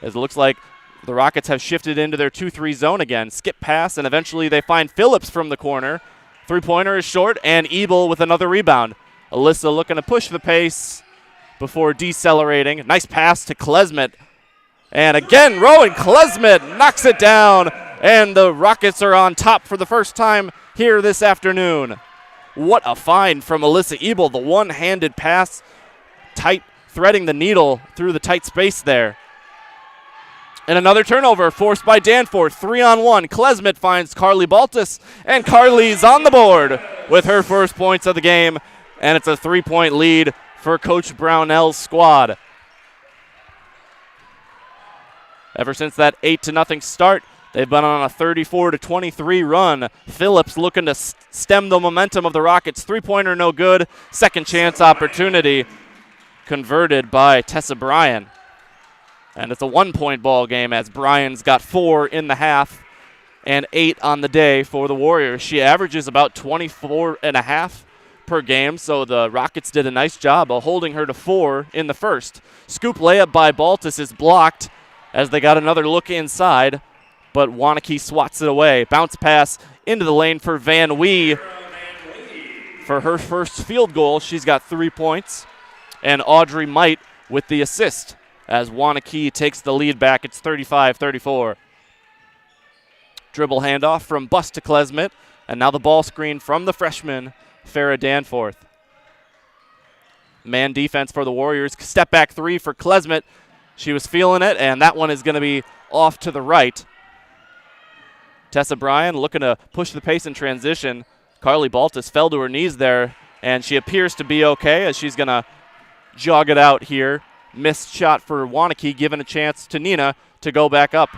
As it looks like the Rockets have shifted into their 2-3 zone again. Skip pass, and eventually they find Phillips from the corner. Three-pointer is short, and Ebel with another rebound. Alyssa looking to push the pace before decelerating. Nice pass to Klesmet. And again, Rowan Klesmet knocks it down, and the Rockets are on top for the first time here this afternoon. What a find from Alyssa Ebel, the one-handed pass, tight, threading the needle through the tight space there. And another turnover forced by Danforth, 3-on-1. Klesmet finds Carly Baltus, and Carly's on the board with her first points of the game, and it's a 3-point lead for Coach Brownell's squad. Ever since that 8-0 start, they've been on a 34-23 run. Phillips looking to stem the momentum of the Rockets. Three-pointer no good. Second chance opportunity converted by Tessa Bryan. And it's a 1-point ball game as Bryan's got 4 in the half and 8 on the day for the Warriors. She averages about 24.5 per game, so the Rockets did a nice job of holding her to 4 in the first. Scoop layup by Baltus is blocked as they got another look inside, but Waunakee swats it away. Bounce pass into the lane for Van Wee for her first field goal. She's got 3 points, and Audrey Might with the assist as Waunakee takes the lead back. It's 35-34. Dribble handoff from Buss to Klesmet, and now the ball screen from the freshman, Farrah Danforth. Man defense for the Warriors. Step back 3 for Klesmet. She was feeling it, and that one is going to be off to the right. Tessa Bryan looking to push the pace in transition. Carly Baltus fell to her knees there, and she appears to be okay as she's going to jog it out here. Missed shot for Waunakee, giving a chance to Neenah to go back up.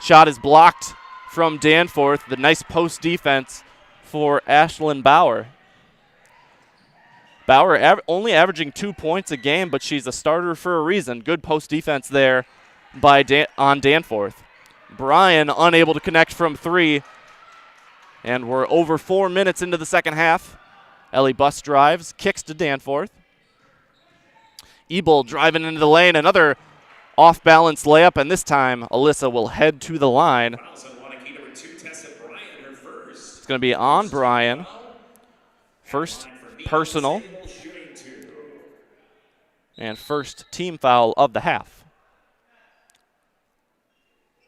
Shot is blocked from Danforth. The nice post defense for Ashlyn Bauer. Bauer only averaging 2 points a game, but she's a starter for a reason. Good post defense there by on Danforth. Bryan unable to connect from 3. And we're over 4 minutes into the second half. Ellie Buss drives, kicks to Danforth. Ebel driving into the lane, another off-balance layup, and this time Alyssa will head to the line. It's going to be on Bryan. First personal. And first team foul of the half.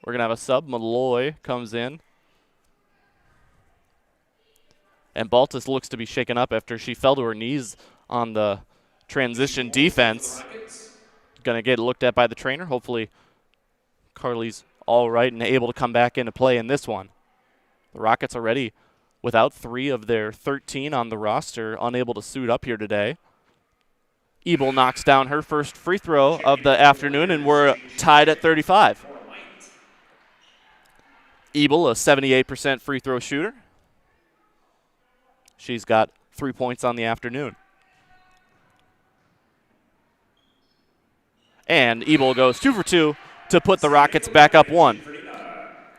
We're going to have a sub. Malloy comes in. And Baltus looks to be shaken up after she fell to her knees on the transition defense. Going to get looked at by the trainer. Hopefully Carly's all right and able to come back into play in this one. The Rockets are ready without 3 of their 13 on the roster, unable to suit up here today. Ebel knocks down her first free throw of the afternoon, and we're tied at 35. Ebel, a 78% free throw shooter. She's got 3 points on the afternoon. And Ebel goes 2 for 2 to put the Rockets back up 1.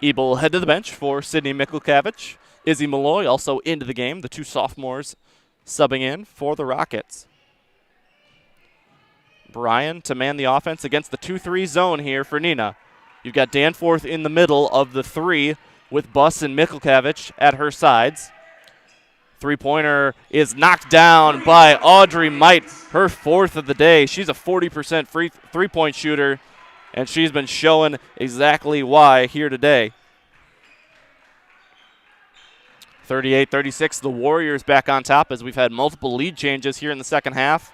Ebel will head to the bench for Sydney Mikulkavich. Izzy Malloy also into the game, the 2 sophomores subbing in for the Rockets. Bryan to man the offense against the 2-3 zone here for Neenah. You've got Danforth in the middle of the 3 with Buss and Mikulkavich at her sides. Three-pointer is knocked down by Audrey Might, her 4th of the day. She's a 40% three-point shooter, and she's been showing exactly why here today. 38-36, the Warriors back on top as we've had multiple lead changes here in the second half.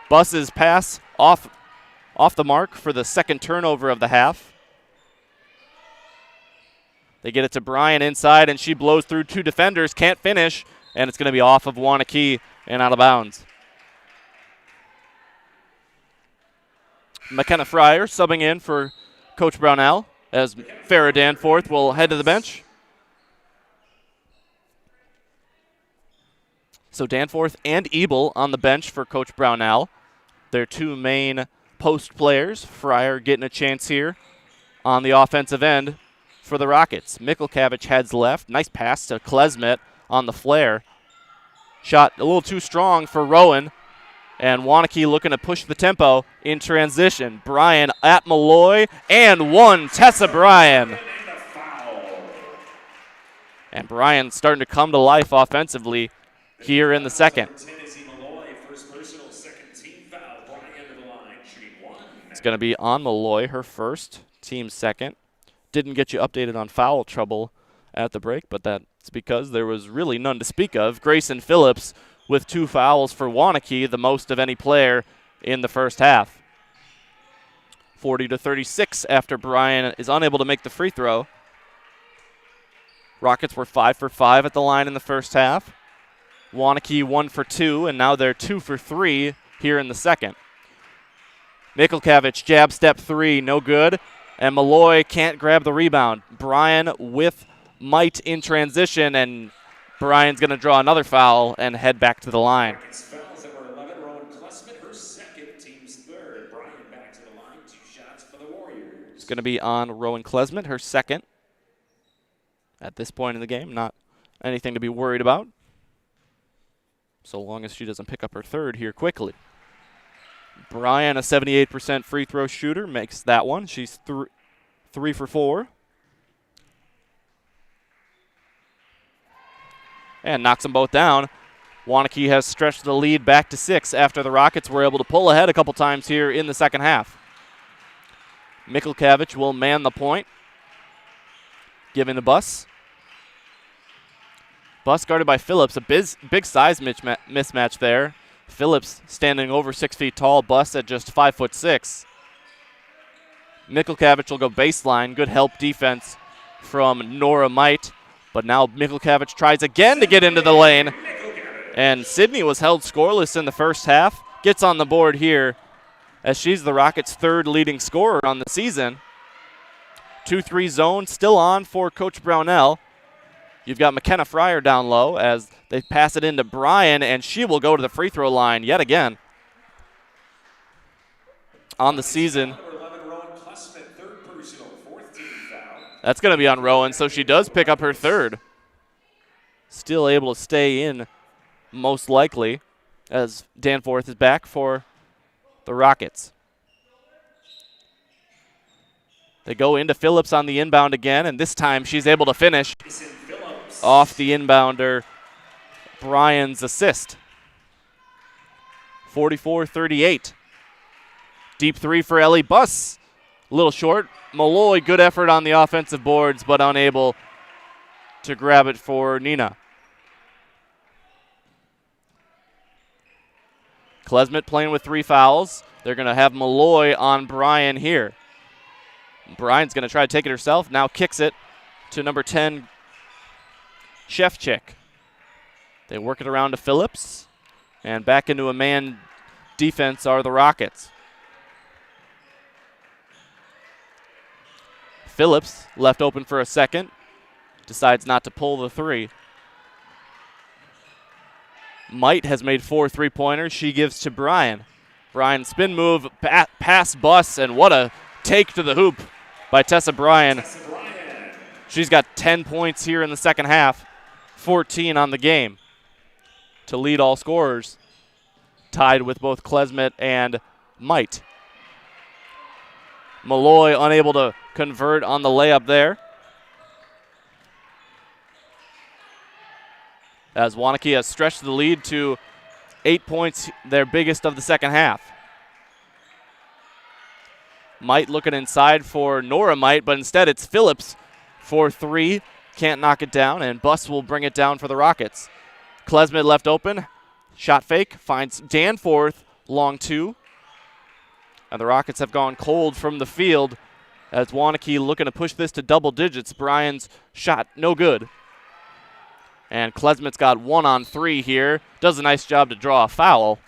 Buss's pass off the mark for the second turnover of the half. They get it to Bryan inside, and she blows through 2 defenders, can't finish, and it's going to be off of Waunakee and out of bounds. McKenna Fryer subbing in for Coach Brownell as Farrah Danforth will head to the bench. So Danforth and Ebel on the bench for Coach Brownell. Their 2 main post players. Fryer getting a chance here on the offensive end for the Rockets. Mikulkavich heads left. Nice pass to Klesmet on the flare. Shot a little too strong for Rowan. And Waunakee looking to push the tempo in transition. Bryan at Malloy, and 1, Tessa Bryan. And Bryan starting to come to life offensively here in the second. It's going to be on Malloy, her first, team second. Didn't get you updated on foul trouble at the break, but that's because there was really none to speak of. Grayson Phillips with 2 fouls for Waunakee, the most of any player in the first half. 40-36 after Bryan is unable to make the free throw. Rockets were 5 for 5 at the line in the first half. Waunakee 1 for 2, and now they're 2 for 3 here in the second. Mikulkavich, jab step 3, no good. And Malloy can't grab the rebound. Bryan with Might in transition, and Bryan's going to draw another foul and head back to the line. It's going to be on Rowan Klesmet, her second. At this point in the game, not anything to be worried about, so long as she doesn't pick up her third here quickly. Bryan, a 78% free throw shooter, makes that one. She's 3 for 4. And knocks them both down. Waunakee has stretched the lead back to 6 after the Rockets were able to pull ahead a couple times here in the second half. Mikulkavich will man the point, giving the Buss. Buss guarded by Phillips, a big size mismatch there. Phillips standing over 6 feet tall, Buss at just 5'6". Mikulkavich will go baseline. Good help defense from Nora Might. But now Mikulkavich tries again to get into the lane. And Sydney was held scoreless in the first half. Gets on the board here as she's the Rockets' 3rd leading scorer on the season. 2-3 zone still on for Coach Brownell. You've got McKenna Fryer down low as they pass it into Bryan, and she will go to the free throw line yet again. On the season. That's going to be on Rowan, so she does pick up her 3rd. still able to stay in, most likely, as Danforth is back for the Rockets. They go into Phillips on the inbound again, and this time she's able to finish off the inbounder, Bryan's assist. 44-38. Deep three for Ellie Buss. A little short. Malloy, good effort on the offensive boards, but unable to grab it for Neenah. Klesmet playing with 3 fouls. They're going to have Malloy on Bryan here. Bryan's going to try to take it herself. Now kicks it to number 10, Shevchik. They work it around to Phillips. And back into a man defense are the Rockets. Phillips left open for a second. Decides not to pull the 3. Might has made 4 3-pointers. She gives to Bryan. Bryan spin move, pass Buss, and what a take to the hoop by Tessa Bryan. She's got 10 points here in the second half, 14 on the game to lead all scorers, tied with both Klesmet and Might. Malloy unable to convert on the layup there, as Waunakee has stretched the lead to 8 points, their biggest of the second half. Might looking inside for Nora Might, but instead it's Phillips for 3. Can't knock it down, and Buss will bring it down for the Rockets. Klesmet left open. Shot fake, finds Danforth, long 2. And the Rockets have gone cold from the field as Waunakee looking to push this to double digits. Bryan's shot no good. And Klesmet's got 1 on 3 here. Does a nice job to draw a foul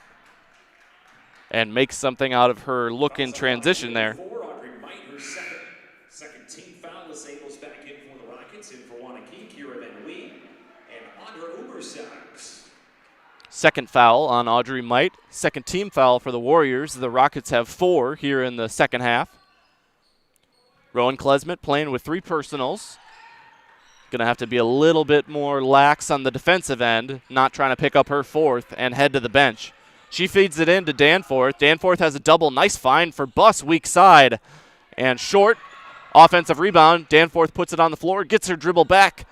and makes something out of her look in transition there. Second team foul. Disables back in for the Rockets. In for Waunakee, Kira Van Lee and Audra Ubersaks. Second foul on Audrey Might. Second team foul for the Warriors. The Rockets have 4 here in the second half. Rowan Klesmet playing with 3 personals. Going to have to be a little bit more lax on the defensive end, not trying to pick up her 4th and head to the bench. She feeds it in to Danforth. Danforth has a double. Nice find for Buss, weak side. And short, offensive rebound. Danforth puts it on the floor, gets her dribble back.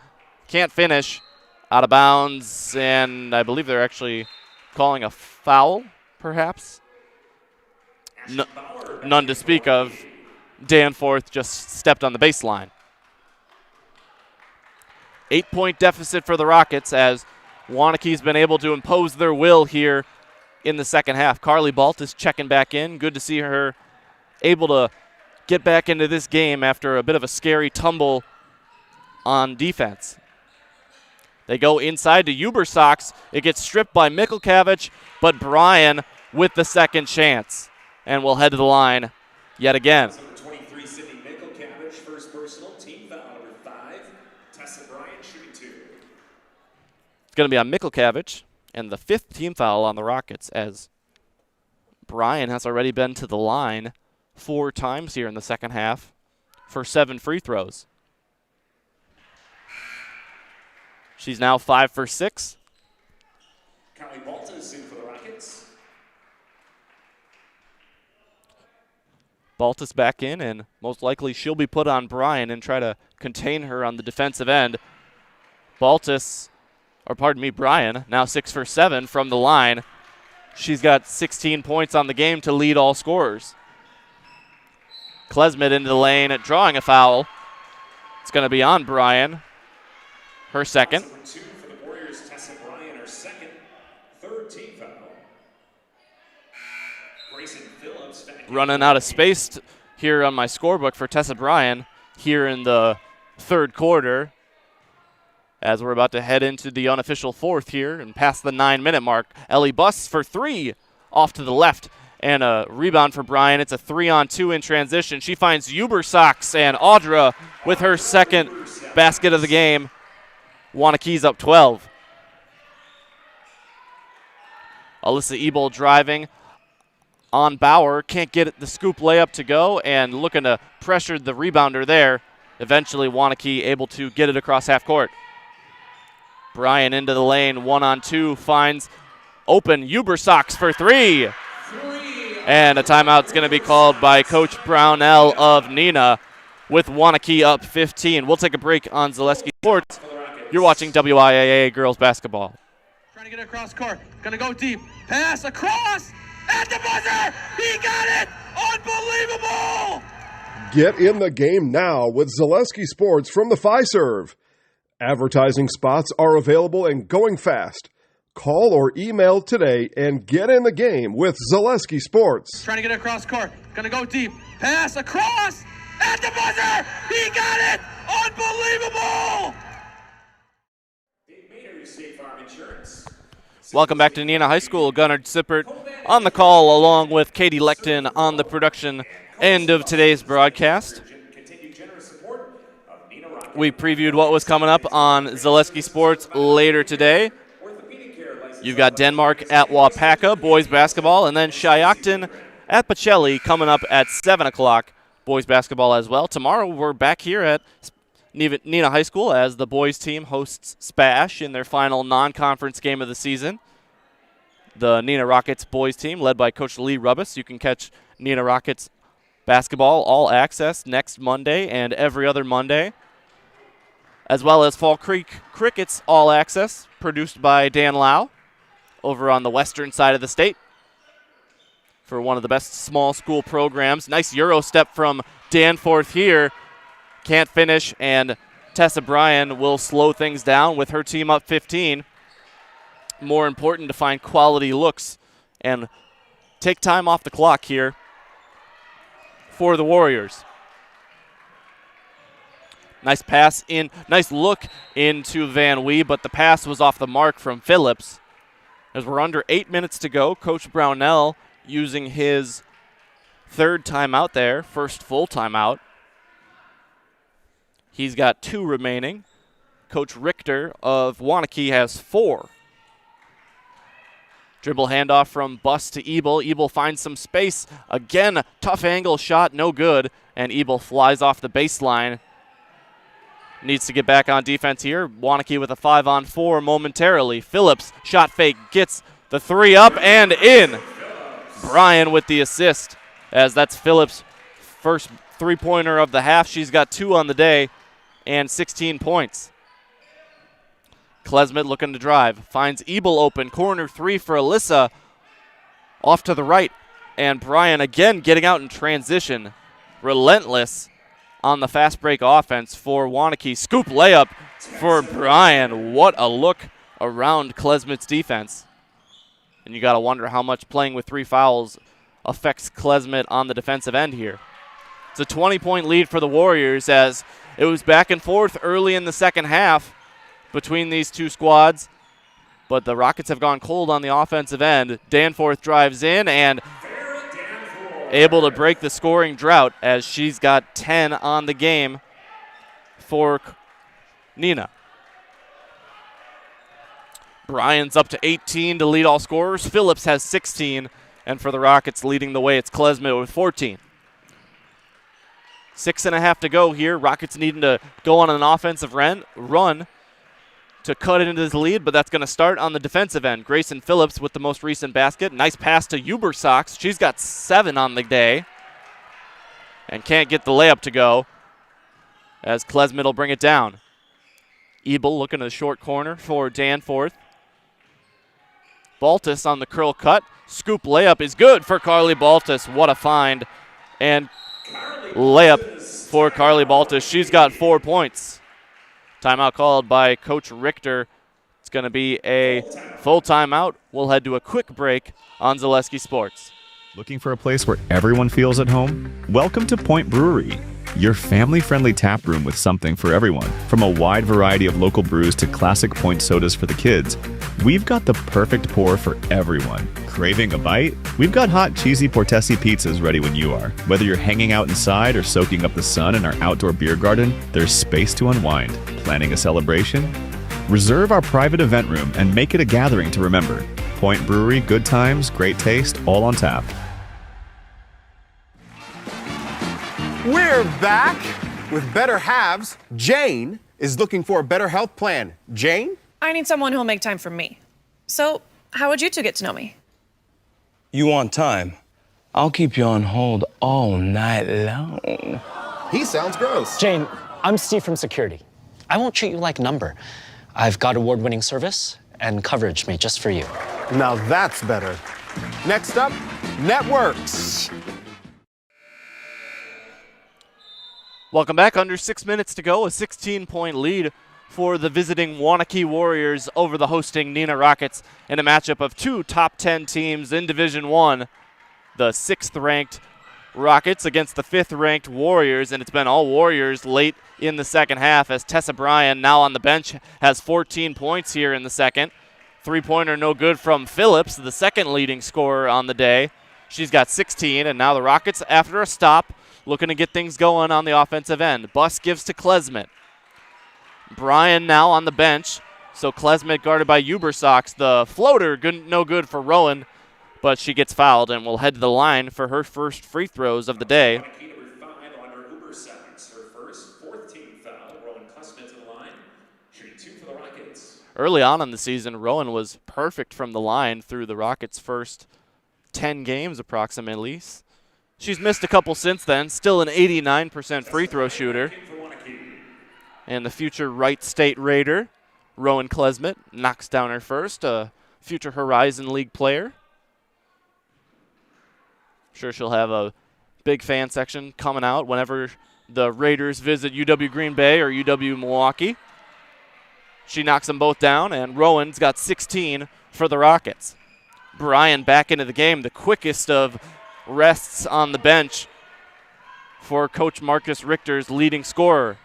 Can't finish. Out of bounds, and I believe they're actually calling a foul, perhaps. None to speak of. Danforth just stepped on the baseline. 8-point deficit for the Rockets as Waunakee's been able to impose their will here in the second half. Carly Balt is checking back in. Good to see her able to get back into this game after a bit of a scary tumble on defense. They go inside to Ubersaks. It gets stripped by Mikulkavich, but Bryan with the second chance and will head to the line yet again. Number 23, Sydney Mikulkavich, first personal, team foul number 5. Tessa Bryan shooting 2. It's going to be on Mikulkavich and the 5th team foul on the Rockets as Bryan has already been to the line 4 times here in the second half for 7 free throws. She's now 5 for 6. Kylie Balta is in for the Rockets. Baltus back in, and most likely she'll be put on Bryan and try to contain her on the defensive end. Bryan, now 6 for 7 from the line. She's got 16 points on the game to lead all scorers. Klesmet into the lane, drawing a foul. It's going to be on Bryan. Her second. Number 2 for the Warriors, Tessa Bryan, her second. 3rd team foul. Grayson Phillips Running out of space here on my scorebook for Tessa Bryan here in the 3rd quarter, as we're about to head into the unofficial 4th here and past the 9-minute mark. Ellie Buss for 3 off to the left, and a rebound for Bryan. It's a 3-on-2 in transition. She finds Ubersaks, and Audra with her second basket of the game. Waunakee's up 12. Alyssa Ebel driving on Bauer. Can't get the scoop layup to go, and looking to pressure the rebounder there. Eventually, Waunakee able to get it across half court. Bryan into the lane, 1-on-2, finds open Ubersox for 3. And a timeout's going to be called by Coach Brownell of Neenah with Waunakee up 15. We'll take a break on Zaleski Sports. You're watching WIAA girls basketball. Trying to get it across court. Gonna go deep. Pass across at the buzzer. He got it. Unbelievable. Get in the game now with Zaleski Sports from the Fiserv. Advertising spots are available and going fast. Call or email today and get in the game with Zaleski Sports. Trying to get it across court. Gonna go deep. Pass across at the buzzer. He got it. Unbelievable. Welcome back to Neenah High School. Gunnar Zippert on the call along with Katie Leckton on the production end of today's broadcast. We previewed what was coming up on Zaleski Sports later today. You've got Denmark at Wapaka, boys basketball, and then Shiocton at Pacelli coming up at 7 o'clock, boys basketball as well. Tomorrow we're back here at Neenah High School as the boys team hosts Spash in their final non-conference game of the season. The Neenah Rockets boys team led by Coach Lee Rubbis. You can catch Neenah Rockets basketball all access next Monday and every other Monday, as well as Fall Creek Crickets all access produced by Dan Lau over on the western side of the state for one of the best small school programs. Nice Euro step from Danforth here. Can't finish, and Tessa Bryan will slow things down with her team up 15. More important to find quality looks and take time off the clock here for the Warriors. Nice pass in, nice look into Van Wee, but the pass was off the mark from Phillips. As we're under 8 minutes to go, Coach Brownell using his third timeout there, first full timeout. He's got 2 remaining. Coach Richter of Waunakee has 4. Dribble handoff from Buss to Ebel. Ebel finds some space. Again, tough angle shot, no good. And Ebel flies off the baseline. Needs to get back on defense here. Waunakee with a 5-on-4 momentarily. Phillips, shot fake, gets the 3 up and in. Bryan with the assist, as that's Phillips' first three-pointer of the half. She's got 2 on the day and 16 points. Klesmit looking to drive. Finds Ebel open. Corner 3 for Alyssa. Off to the right. And Bryan again getting out in transition. Relentless on the fast break offense for Waunakee. Scoop layup for Bryan. What a look around Klesmit's defense. And you got to wonder how much playing with 3 fouls affects Klesmit on the defensive end here. It's a 20-point lead for the Warriors as it was back and forth early in the second half between these two squads. But the Rockets have gone cold on the offensive end. Danforth drives in and able to break the scoring drought as she's got 10 on the game for Neenah. Bryan's up to 18 to lead all scorers. Phillips has 16, and for the Rockets leading the way, it's Klesmit with 14. 6.5 to go here. Rockets needing to go on an offensive run to cut into this lead, but that's going to start on the defensive end. Grayson Phillips with the most recent basket. Nice pass to Ubersox. She's got 7 on the day and can't get the layup to go as Klesmit will bring it down. Ebel looking to the short corner for Danforth. Baltus on the curl cut. Scoop layup is good for Carly Baltus. What a find. And layup for Carly Baltus. She's got 4 points. Timeout called by Coach Richter. It's going to be a full timeout. We'll head to a quick break on Zaleski Sports. Looking for a place where everyone feels at home? Welcome to Point Brewery, your family-friendly tap room with something for everyone. From a wide variety of local brews to classic Point sodas for the kids, we've got the perfect pour for everyone. Craving a bite? We've got hot, cheesy Portesi pizzas ready when you are. Whether you're hanging out inside or soaking up the sun in our outdoor beer garden, there's space to unwind. Planning a celebration? Reserve our private event room and make it a gathering to remember. Point Brewery, good times, great taste, all on tap. We're back with Better Halves. Jane is looking for a better health plan. Jane? I need someone who'll make time for me. So, how would you two get to know me? You want time? I'll keep you on hold all night long. He sounds gross. Jane, I'm Steve from security. I won't treat you like a number. I've got award-winning service and coverage made just for you. Now that's better. Next up, networks. Welcome back. Under 6 minutes to go. A 16-point lead for the visiting Waunakee Warriors over the hosting Neenah Rockets in a matchup of two top 10 teams in Division I. The 6th-ranked Rockets against the 5th-ranked Warriors, and it's been all Warriors late in the second half as Tessa Bryan, now on the bench, has 14 points here in the second. Three-pointer no good from Phillips, the second leading scorer on the day. She's got 16, and now the Rockets, after a stop, looking to get things going on the offensive end. Buss gives to Klesmet. Bryan now on the bench, so Klesmet guarded by Ubersox. The floater, no good for Rowan, but she gets fouled and will head to the line for her first free throws of the day. Number 5 on her Ubersox. Her first, 4th team foul. Rowan Klesmet to the line, shooting 2 for the Rockets. Early on in the season, Rowan was perfect from the line through the Rockets' first 10 games approximately. She's missed a couple since then, still an 89% free throw shooter. And the future Wright State Raider, Rowan Klesmet, knocks down her first, a future Horizon League player. I'm sure she'll have a big fan section coming out whenever the Raiders visit UW Green Bay or UW Milwaukee. She knocks them both down, and Rowan's got 16 for the Rockets. Bryan back into the game, the quickest of rests on the bench for Coach Marcus Richter's leading scorer.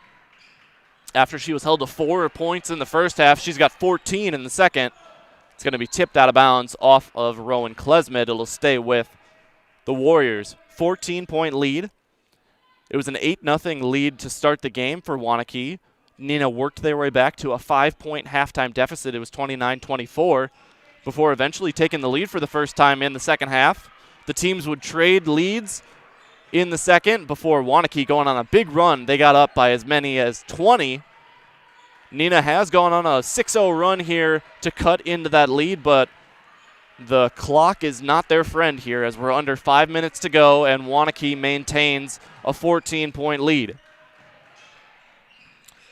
After she was held to 4 points in the first half, she's got 14 in the second. It's going to be tipped out of bounds off of Rowan Klesmet. It'll stay with the Warriors. 14-point lead. It was an 8-0 lead to start the game for Waunakee. Neenah worked their way back to a 5-point halftime deficit. It was 29-24 before eventually taking the lead for the first time in the second half. The teams would trade leads in the second before Waunakee going on a big run. They got up by as many as 20. Neenah has gone on a 6-0 run here to cut into that lead, but the clock is not their friend here as we're under 5 minutes to go and Waunakee maintains a 14-point lead.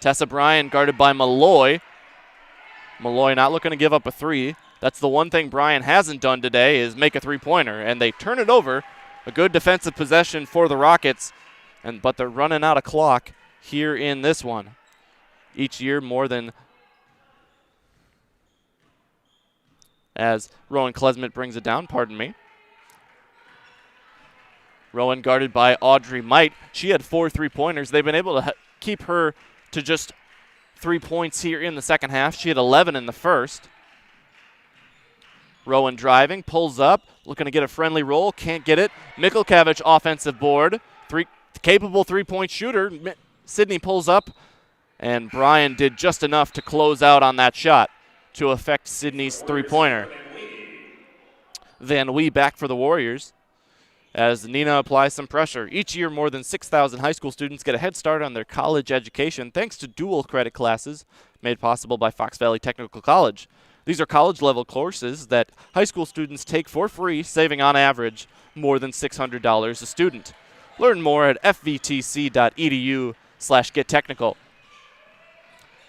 Tessa Bryan guarded by Malloy. Malloy not looking to give up a three. That's the one thing Bryan hasn't done today is make a three-pointer, and they turn it over. A good defensive possession for the Rockets, but they're running out of clock here in this one. Each year more than as Rowan Klesmet brings it down, pardon me. Rowan guarded by Audrey Might. She had 4 3-pointers. They've been able to keep her to just 3 points here in the second half. She had 11 in the first. Rowan driving, pulls up, looking to get a friendly roll, can't get it. Mikulkavich offensive board, capable three-point shooter. Sydney pulls up, and Bryan did just enough to close out on that shot to affect Sydney's three-pointer. Van Wee back for the Warriors as Neenah applies some pressure. Each year, more than 6,000 high school students get a head start on their college education thanks to dual credit classes made possible by Fox Valley Technical College. These are college-level courses that high school students take for free, saving on average more than $600 a student. Learn more at fvtc.edu/gettechnical.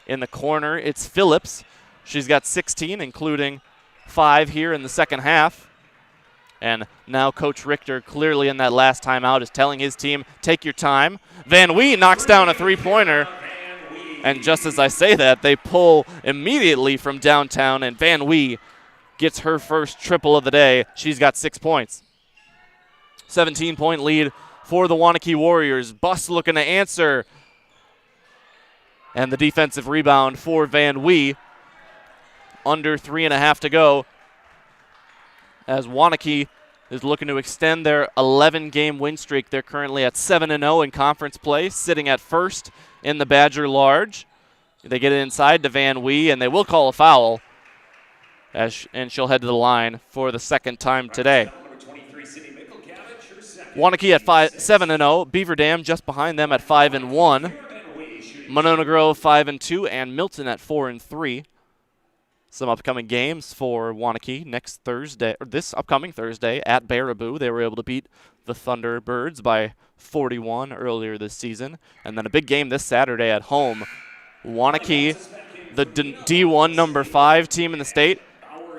In the corner, it's Phillips. She's got 16, including 5 here in the second half. And now Coach Richter, clearly in that last timeout, is telling his team, take your time. Van Wee knocks down a three-pointer. And just as I say that, they pull immediately from downtown, and Van Wee gets her first triple of the day. She's got 6 points. 17-point lead for the Waunakee Warriors. Buss looking to answer. And the defensive rebound for Van Wee. Under 3.5 to go as Waunakee is looking to extend their 11-game win streak. They're currently at 7-0 in conference play, sitting at first in the Badger Large. They get it inside to Van Wee, and they will call a foul, and she'll head to the line for the second time today. Waunakee at 7-0. Beaver Dam just behind them at 5-1. Monona Grove 5-2, and Milton at 4-3. Some upcoming games for Waunakee next Thursday, or this upcoming Thursday at Baraboo. They were able to beat the Thunderbirds by 41 earlier this season. And then a big game this Saturday at home. Waunakee, the D1 number 5 team in the state,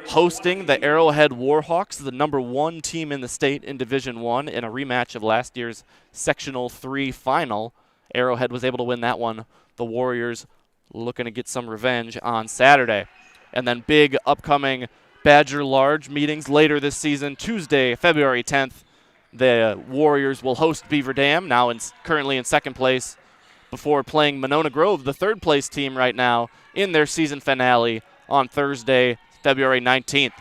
hosting the Arrowhead Warhawks, the number 1 team in the state in Division I, in a rematch of last year's Sectional 3 final. Arrowhead was able to win that one. The Warriors looking to get some revenge on Saturday. And then big upcoming Badger Large meetings later this season. Tuesday, February 10th, the Warriors will host Beaver Dam, now currently in second place, before playing Monona Grove, the third place team right now, in their season finale on Thursday, February 19th.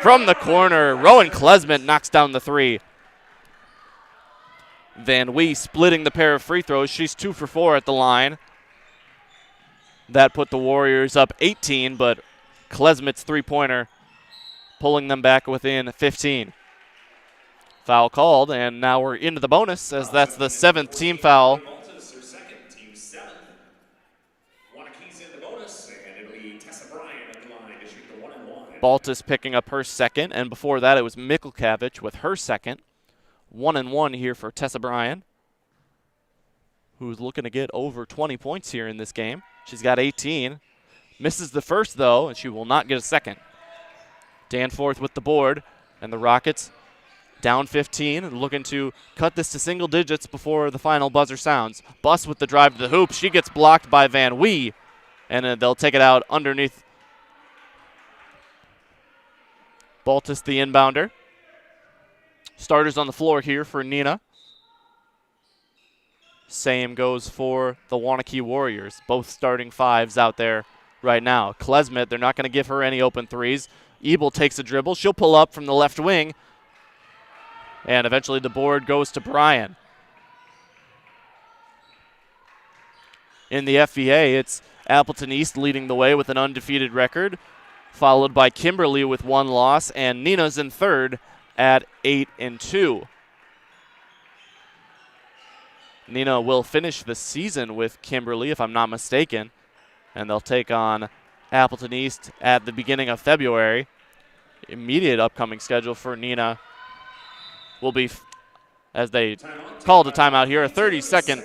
From the corner, Rowan Klesmet knocks down the 3. Van Wee splitting the pair of free throws. She's 2 for 4 at the line. That put the Warriors up 18, but Klesmet's three-pointer pulling them back within 15. Foul called, and now we're into the bonus, as that's the 7th team foul. Baltus picking up her second, and before that it was Mikulkavich with her second. 1-1 here for Tessa Bryan, who's looking to get over 20 points here in this game. She's got 18. Misses the first, though, and she will not get a second. Danforth with the board, and the Rockets down 15, looking to cut this to single digits before the final buzzer sounds. Buss with the drive to the hoop. She gets blocked by Van Wee, and they'll take it out underneath Baltus, the inbounder. Starters on the floor here for Neenah. Same goes for the Waunakee Warriors. Both starting 5s out there right now. Klesmet, they're not going to give her any open threes. Ebel takes a dribble. She'll pull up from the left wing. And eventually the board goes to Bryan. In the FVA, it's Appleton East leading the way with an undefeated record, followed by Kimberly with 1 loss, and Neenah's in third at 8-2. Neenah will finish the season with Kimberly, if I'm not mistaken, and they'll take on Appleton East at the beginning of February. Immediate upcoming schedule for Neenah will be, as they called a timeout here, a 30-second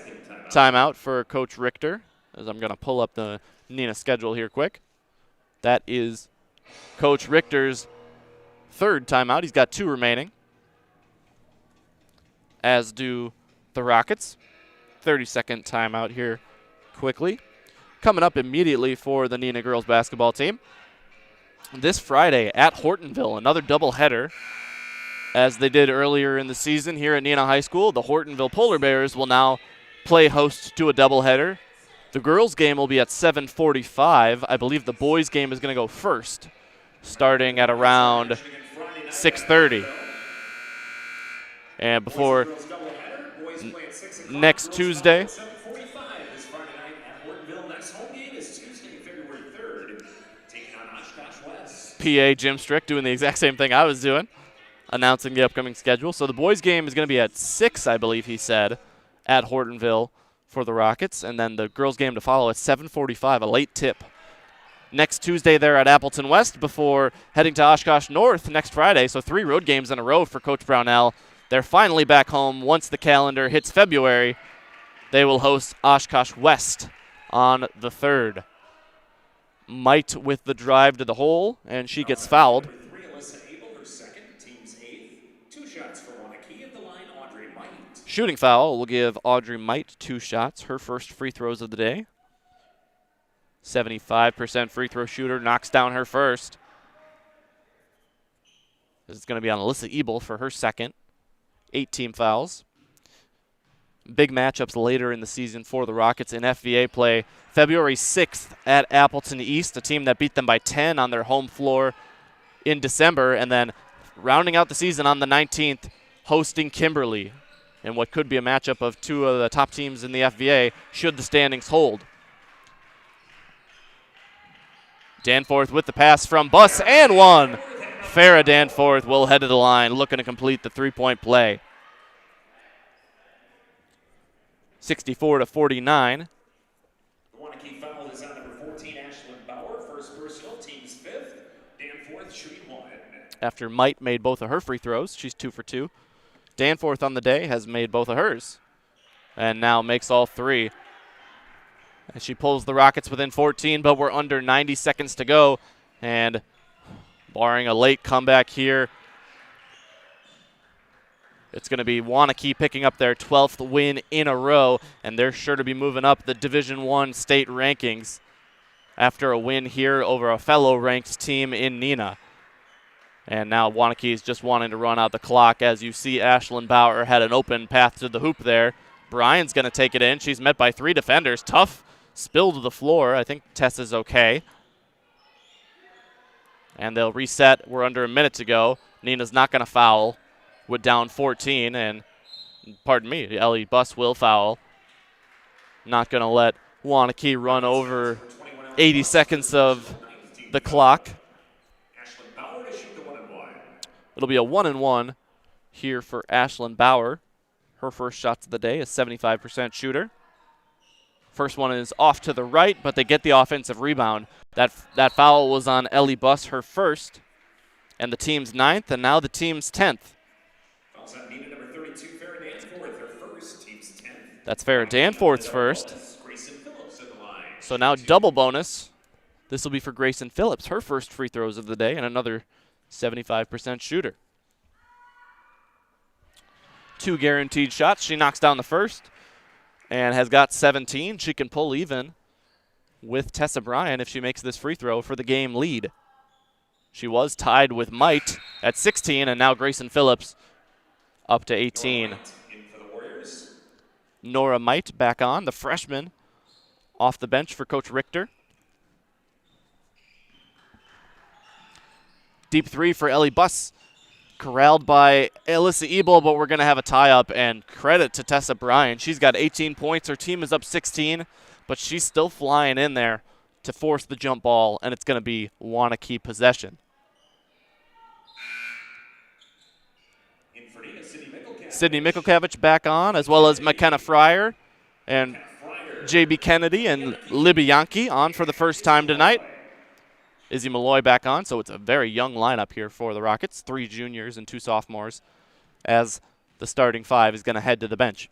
timeout for Coach Richter, as I'm going to pull up the Neenah schedule here quick. That is Coach Richter's third timeout. He's got 2 remaining, as do the Rockets. 30-second timeout here quickly. Coming up immediately for the Neenah girls basketball team, this Friday at Hortonville, another doubleheader. As they did earlier in the season here at Neenah High School, the Hortonville Polar Bears will now play host to a doubleheader. The girls' game will be at 7:45. I believe the boys' game is going to go first, starting at around 6:30. And before next Tuesday, PA Jim Strick doing the exact same thing I was doing, announcing the upcoming schedule. So the boys' game is going to be at 6, I believe he said, at Hortonville for the Rockets, and then the girls' game to follow at 7:45, a late tip. Next Tuesday there at Appleton West before heading to Oshkosh North next Friday. So 3 road games in a row for Coach Brownell. They're finally back home once the calendar hits February. They will host Oshkosh West on the 3rd. Might with the drive to the hole, and she gets fouled. Shooting foul will give Audrey Might 2 shots, her first free throws of the day. 75% free throw shooter, knocks down her first. This is going to be on Alyssa Ebel for her second. 8 team fouls. Big matchups later in the season for the Rockets in FVA play. February 6th at Appleton East, a team that beat them by 10 on their home floor in December, and then rounding out the season on the 19th, hosting Kimberly in what could be a matchup of 2 of the top teams in the FVA should the standings hold. Danforth with the pass from Buss, and 1. Farrah Danforth will head to the line, looking to complete the 3-point play. 64-49. The Waunakee foul is on number 14, Ashlyn Bauer. First personal, team's 5th. after Might made both of her free throws. She's 2 for 2. Danforth on the day has made both of hers and now makes all 3. And she pulls the Rockets within 14, but we're under 90 seconds to go. And barring a late comeback here, it's going to be Waunakee picking up their 12th win in a row, and they're sure to be moving up the Division I state rankings after a win here over a fellow ranked team in Neenah. And now Waunakee is just wanting to run out the clock. As you see, Ashlyn Bauer had an open path to the hoop there. Bryan's going to take it in. She's met by 3 defenders. Tough spill to the floor. I think Tess is okay. And they'll reset. We're under a minute to go. Neenah's not going to foul with down 14. And, pardon me, Ellie Buss will foul. Not going to let Waunakee run over 80 seconds of the clock. It'll be a 1-and-1 here for Ashlyn Bauer. Her first shots of the day, a 75% shooter. First one is off to the right, but they get the offensive rebound. That foul was on Ellie Buss, her first, and the team's 9th, and now the team's 10th. Neenah number 32, Farrah Danforth, her first, team's 10th. That's Farrah Danforth's first. So now double bonus. This will be for Grayson Phillips, her first free throws of the day, and another 75% shooter. 2 guaranteed shots. She knocks down the first and has got 17. She can pull even with Tessa Bryan if she makes this free throw for the game lead. She was tied with Might at 16, and now Grayson Phillips up to 18. Nora Might back on, the freshman, off the bench for Coach Richter. Deep 3 for Ellie Buss. Corralled by Alyssa Ebel, but we're going to have a tie-up, and credit to Tessa Bryan. She's got 18 points. Her team is up 16, but she's still flying in there to force the jump ball, and it's going to be Waunakee possession. Sydney Mikulkavich back on, as well as McKenna Fryer and J.B. Kennedy and Libby Yankee on for the first time tonight. Izzy Malloy back on, so it's a very young lineup here for the Rockets. 3 juniors and 2 sophomores, as the starting 5 is going to head to the bench.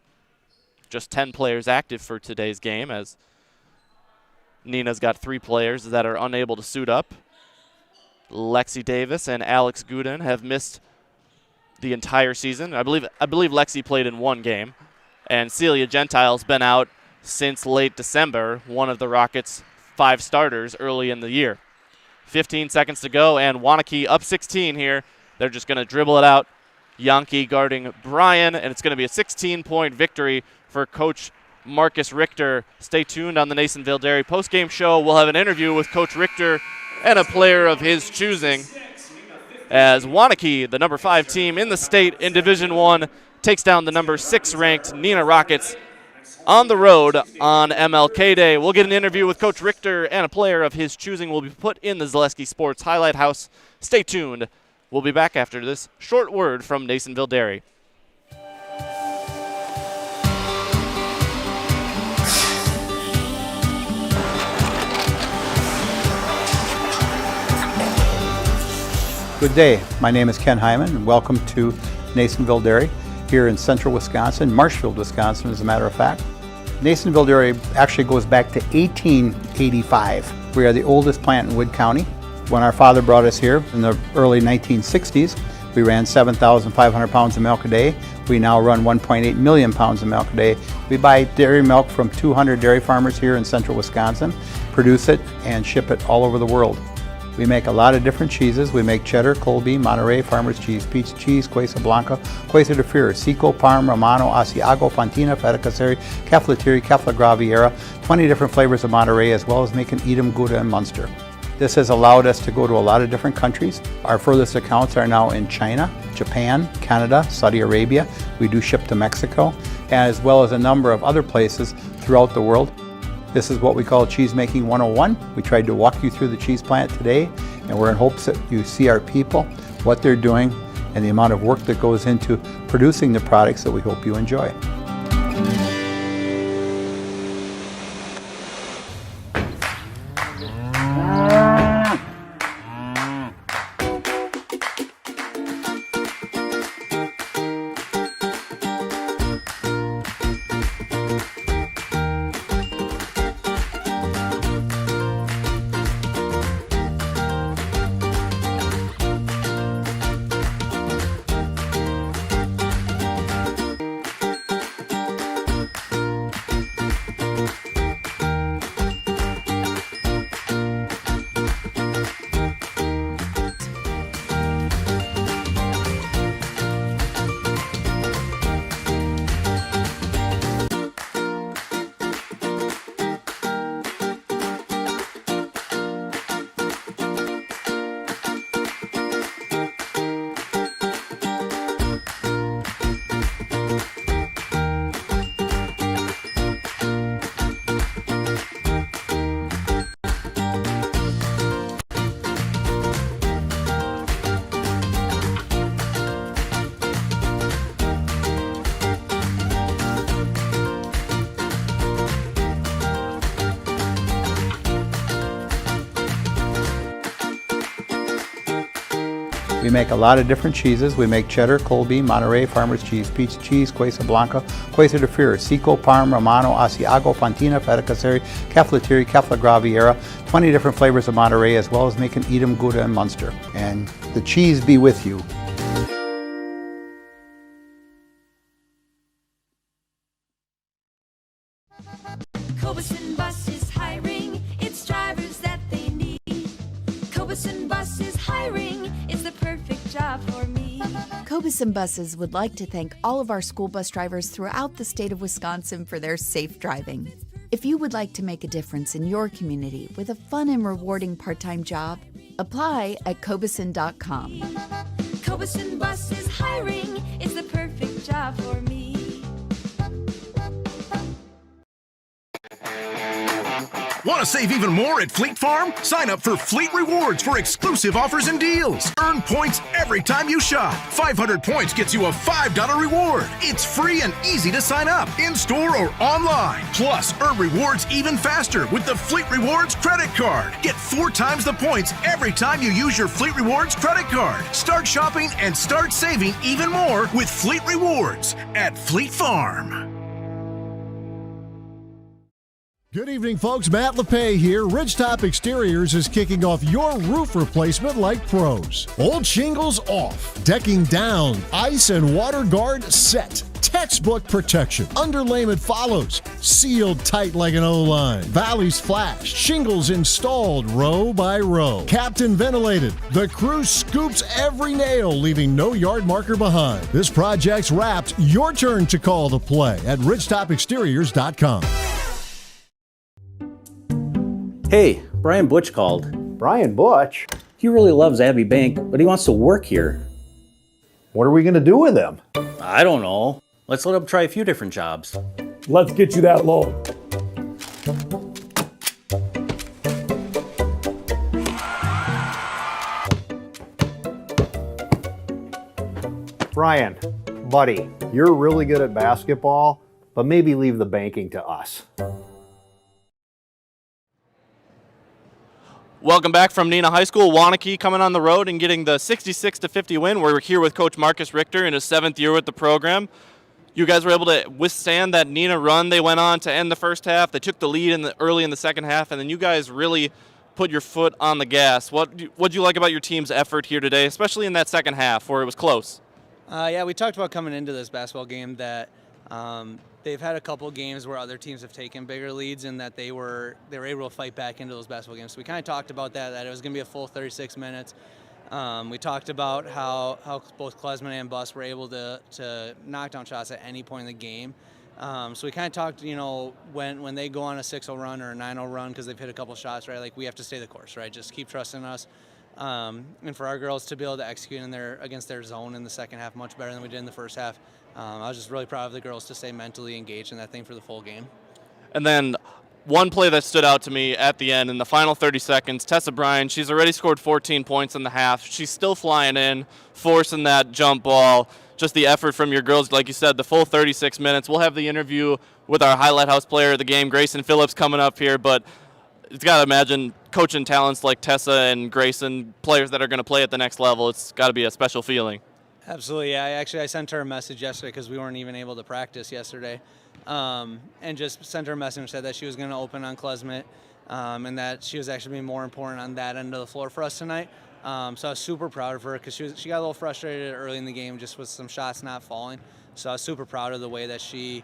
Just 10 players active for today's game, as Neenah's got 3 players that are unable to suit up. Lexi Davis and Alex Gooden have missed the entire season. I believe Lexi played in 1 game, and Celia Gentile's been out since late December, one of the Rockets' 5 starters early in the year. 15 seconds to go, and Waunakee up 16 here. They're just going to dribble it out. Yankee guarding Bryan, and it's going to be a 16-point victory for Coach Marcus Richter. Stay tuned on the Nasonville Dairy postgame show. We'll have an interview with Coach Richter and a player of his choosing, as Waunakee, the number 5 team in the state in Division I, takes down the number 6-ranked Neenah Rockets on the road on MLK Day. We'll get an interview with Coach Richter, and a player of his choosing will be put in the Zaleski Sports Highlight House. Stay tuned. We'll be back after this short word from Nasonville Dairy. Good day. My name is Ken Hyman, and welcome to Nasonville Dairy here in central Wisconsin, Marshfield, Wisconsin, as a matter of fact. Nasonville Dairy actually goes back to 1885. We are the oldest plant in Wood County. When our father brought us here in the early 1960s, we ran 7,500 pounds of milk a day. We now run 1.8 million pounds of milk a day. We buy dairy milk from 200 dairy farmers here in central Wisconsin, produce it, and ship it all over the world. We make a lot of different cheeses. We make cheddar, Colby, Monterey, Farmer's Cheese, Peach Cheese, Quesa Blanca, Quesa de Fury, Seco, Parm, Romano, Asiago, Fontina, Feta Caseri, Caflatiri, Cafla Graviera, 20 different flavors of Monterey, as well as making Edam, Gouda, and Munster. This has allowed us to go to a lot of different countries. Our furthest accounts are now in China, Japan, Canada, Saudi Arabia. We do ship to Mexico, as well as a number of other places throughout the world. This is what we call Cheese Making 101. We tried to walk you through the cheese plant today, and we're in hopes that you see our people, what they're doing, and the amount of work that goes into producing the products that we hope you enjoy. We make a lot of different cheeses. We make cheddar, Colby, Monterey, Farmer's Cheese, Pizza Cheese, Quesa Blanca, Quesa de Freire, Seco, Parm, Romano, Asiago, Fontina, Feta Caseri, Cafetieri, Cafla Graviera, 20 different flavors of Monterey, as well as making Edam, Gouda, and Munster. And the cheese be with you. Cobuson Bus is hiring. It's drivers that they need. Cobuson Bus is hiring. It's the perfect job for me. Cobuson Buses would like to thank all of our school bus drivers throughout the state of Wisconsin for their safe driving. If you would like to make a difference in your community with a fun and rewarding part-time job, apply at cobuson.com. Cobuson Bus is hiring. It's the perfect job for me. Want to save even more at Fleet Farm? Sign up for Fleet Rewards for exclusive offers and deals. Earn points every time you shop. 500 points gets you a $5 reward. It's free and easy to sign up, in-store or online. Plus, earn rewards even faster with the Fleet Rewards credit card. Get 4 times the points every time you use your Fleet Rewards credit card. Start shopping and start saving even more with Fleet Rewards at Fleet Farm. Good evening, folks. Matt LePay here. Ridgetop Exteriors is kicking off your roof replacement like pros. Old shingles off, decking down, ice and water guard set. Textbook protection. Underlayment follows. Sealed tight like an O-line. Valleys flashed. Shingles installed row by row. Captain ventilated. The crew scoops every nail, leaving no yard marker behind. This project's wrapped. Your turn to call the play at ridgetopexteriors.com. Hey, Brian Butch called. Brian Butch? He really loves Abbey Bank, but he wants to work here. What are we going to do with him? I don't know. Let's let him try a few different jobs. Let's get you that loan. Brian, buddy, you're really good at basketball, but maybe leave the banking to us. Welcome back from Neenah High School. Waunakee coming on the road and getting the 66-50 win. We're here with Coach Marcus Richter in his 7th year with the program. You guys were able to withstand that Neenah run they went on to end the first half. They took the lead early in the second half, and then you guys really put your foot on the gas. What do you like about your team's effort here today, especially in that second half where it was close? Yeah, we talked about coming into this basketball game that they've had a couple games where other teams have taken bigger leads and that they were able to fight back into those basketball games. So we kind of talked about that it was going to be a full 36 minutes. We talked about how both Klesman and Bus were able to knock down shots at any point in the game. So we kind of talked, when they go on a 6-0 run or a 9-0 run because they've hit a couple shots, right? Like we have to stay the course, right? Just keep trusting us. And for our girls to be able to execute against their zone in the second half much better than we did in the first half. I was just really proud of the girls to stay mentally engaged in that thing for the full game. And then one play that stood out to me at the end in the final 30 seconds, Tessa Bryan, she's already scored 14 points in the half. She's still flying in, forcing that jump ball. Just the effort from your girls, like you said, the full 36 minutes. We'll have the interview with our highlight house player of the game, Grayson Phillips, coming up here, but it's got to imagine coaching talents like Tessa and Grayson, players that are going to play at the next level. It's got to be a special feeling. Absolutely, yeah. I sent her a message yesterday because we weren't even able to practice yesterday, and just sent her a message and said that she was going to open on Klesman, and that she was actually being more important on that end of the floor for us tonight. So I was super proud of her because she got a little frustrated early in the game just with some shots not falling. So I was super proud of the way that she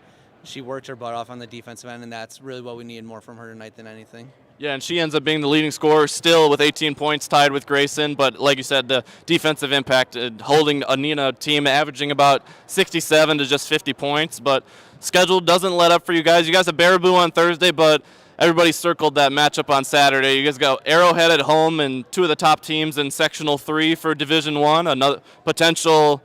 worked her butt off on the defensive end, and that's really what we needed more from her tonight than anything. Yeah, and she ends up being the leading scorer still with 18 points, tied with Grayson. But like you said, the defensive impact, holding a Neenah team averaging about 67 to just 50 points. But schedule doesn't let up for you guys. You guys have Baraboo on Thursday, but everybody circled that matchup on Saturday. You guys got Arrowhead at home and two of the top teams in Sectional 3 for Division I, another potential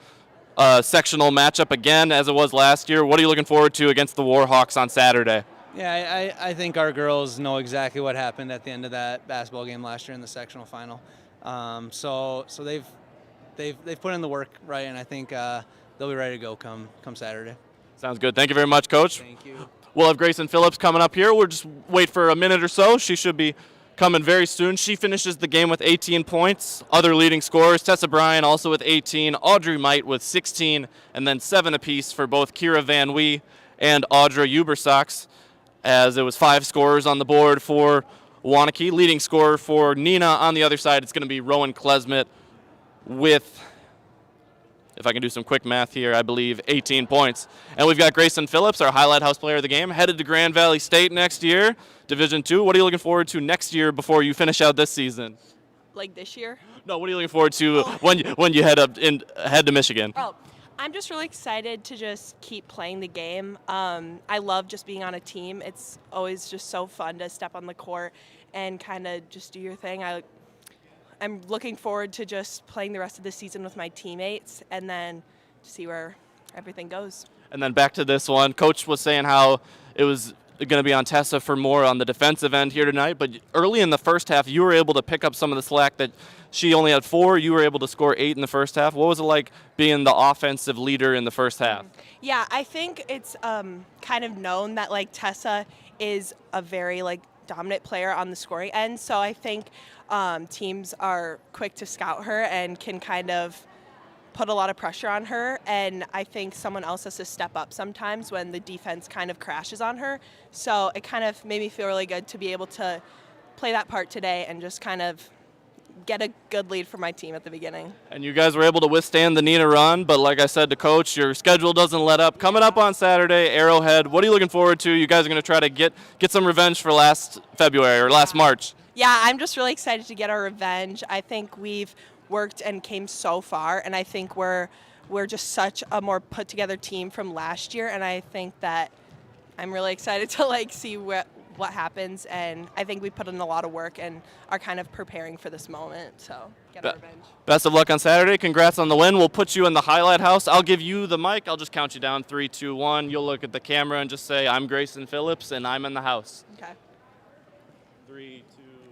sectional matchup again as it was last year. What are you looking forward to against the Warhawks on Saturday? Yeah, I think our girls know exactly what happened at the end of that basketball game last year in the sectional final. So they've put in the work, right, and I think they'll be ready to go come Saturday. Sounds good. Thank you very much, Coach. Thank you. We'll have Grayson Phillips coming up here. We'll just wait for a minute or so. She should be coming very soon. She finishes the game with 18 points. Other leading scorers, Tessa Bryan also with 18, Audrey Might with 16, and then 7 apiece for both Kira Van Wee and Audra Ubersox, as it was 5 scorers on the board for Waunakee. Leading scorer for Neenah on the other side, it's going to be Rowan Klesmet with, if I can do some quick math here, I believe 18 points. And we've got Grayson Phillips, our highlight house player of the game, headed to Grand Valley State next year, Division II. What are you looking forward to next year before you finish out this season? Like this year? No, what are you looking forward to when you head to Michigan? Oh, I'm just really excited to just keep playing the game. I love just being on a team. It's always just so fun to step on the court and kind of just do your thing. I'm looking forward to just playing the rest of the season with my teammates and then see where everything goes. And then back to this one. Coach was saying how it was going to be on Tessa for more on the defensive end here tonight, but early in the first half, you were able to pick up some of the slack that she only had 4. You were able to score 8 in the first half. What was it like being the offensive leader in the first half? Yeah, I think it's kind of known that like Tessa is a very like dominant player on the scoring end. So I think teams are quick to scout her and can kind of put a lot of pressure on her. And I think someone else has to step up sometimes when the defense kind of crashes on her. So it kind of made me feel really good to be able to play that part today and just kind of get a good lead for my team at the beginning. And you guys were able to withstand the Neenah run, but like I said to Coach, your schedule doesn't let up. Coming up on Saturday, Arrowhead, what are you looking forward to? You guys are going to try to get some revenge for last February or last March. Yeah, I'm just really excited to get our revenge. I think we've worked and came so far, and I think we're just such a more put together team from last year, and I think that I'm really excited to like see what happens, and I think we put in a lot of work and are kind of preparing for this moment, so get our revenge. Best of luck on Saturday. Congrats on the win. We'll put you in the highlight house. I'll give you the mic. I'll just count you down, 3, 2, 1. You'll look at the camera and just say, I'm Grayson Phillips, and I'm in the house. Okay. 3,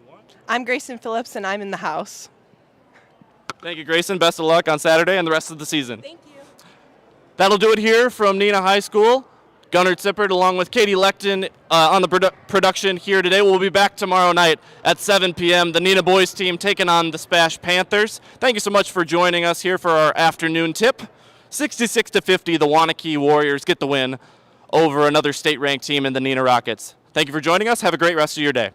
2, 1. I'm Grayson Phillips, and I'm in the house. Thank you, Grayson. Best of luck on Saturday and the rest of the season. Thank you. That'll do it here from Neenah High School. Gunnar Zippert along with Katie Leckton on the production here today. We'll be back tomorrow night at 7 p.m. The Neenah boys team taking on the Spash Panthers. Thank you so much for joining us here for our afternoon tip. 66-50, the Waunakee Warriors get the win over another state-ranked team in the Neenah Rockets. Thank you for joining us. Have a great rest of your day.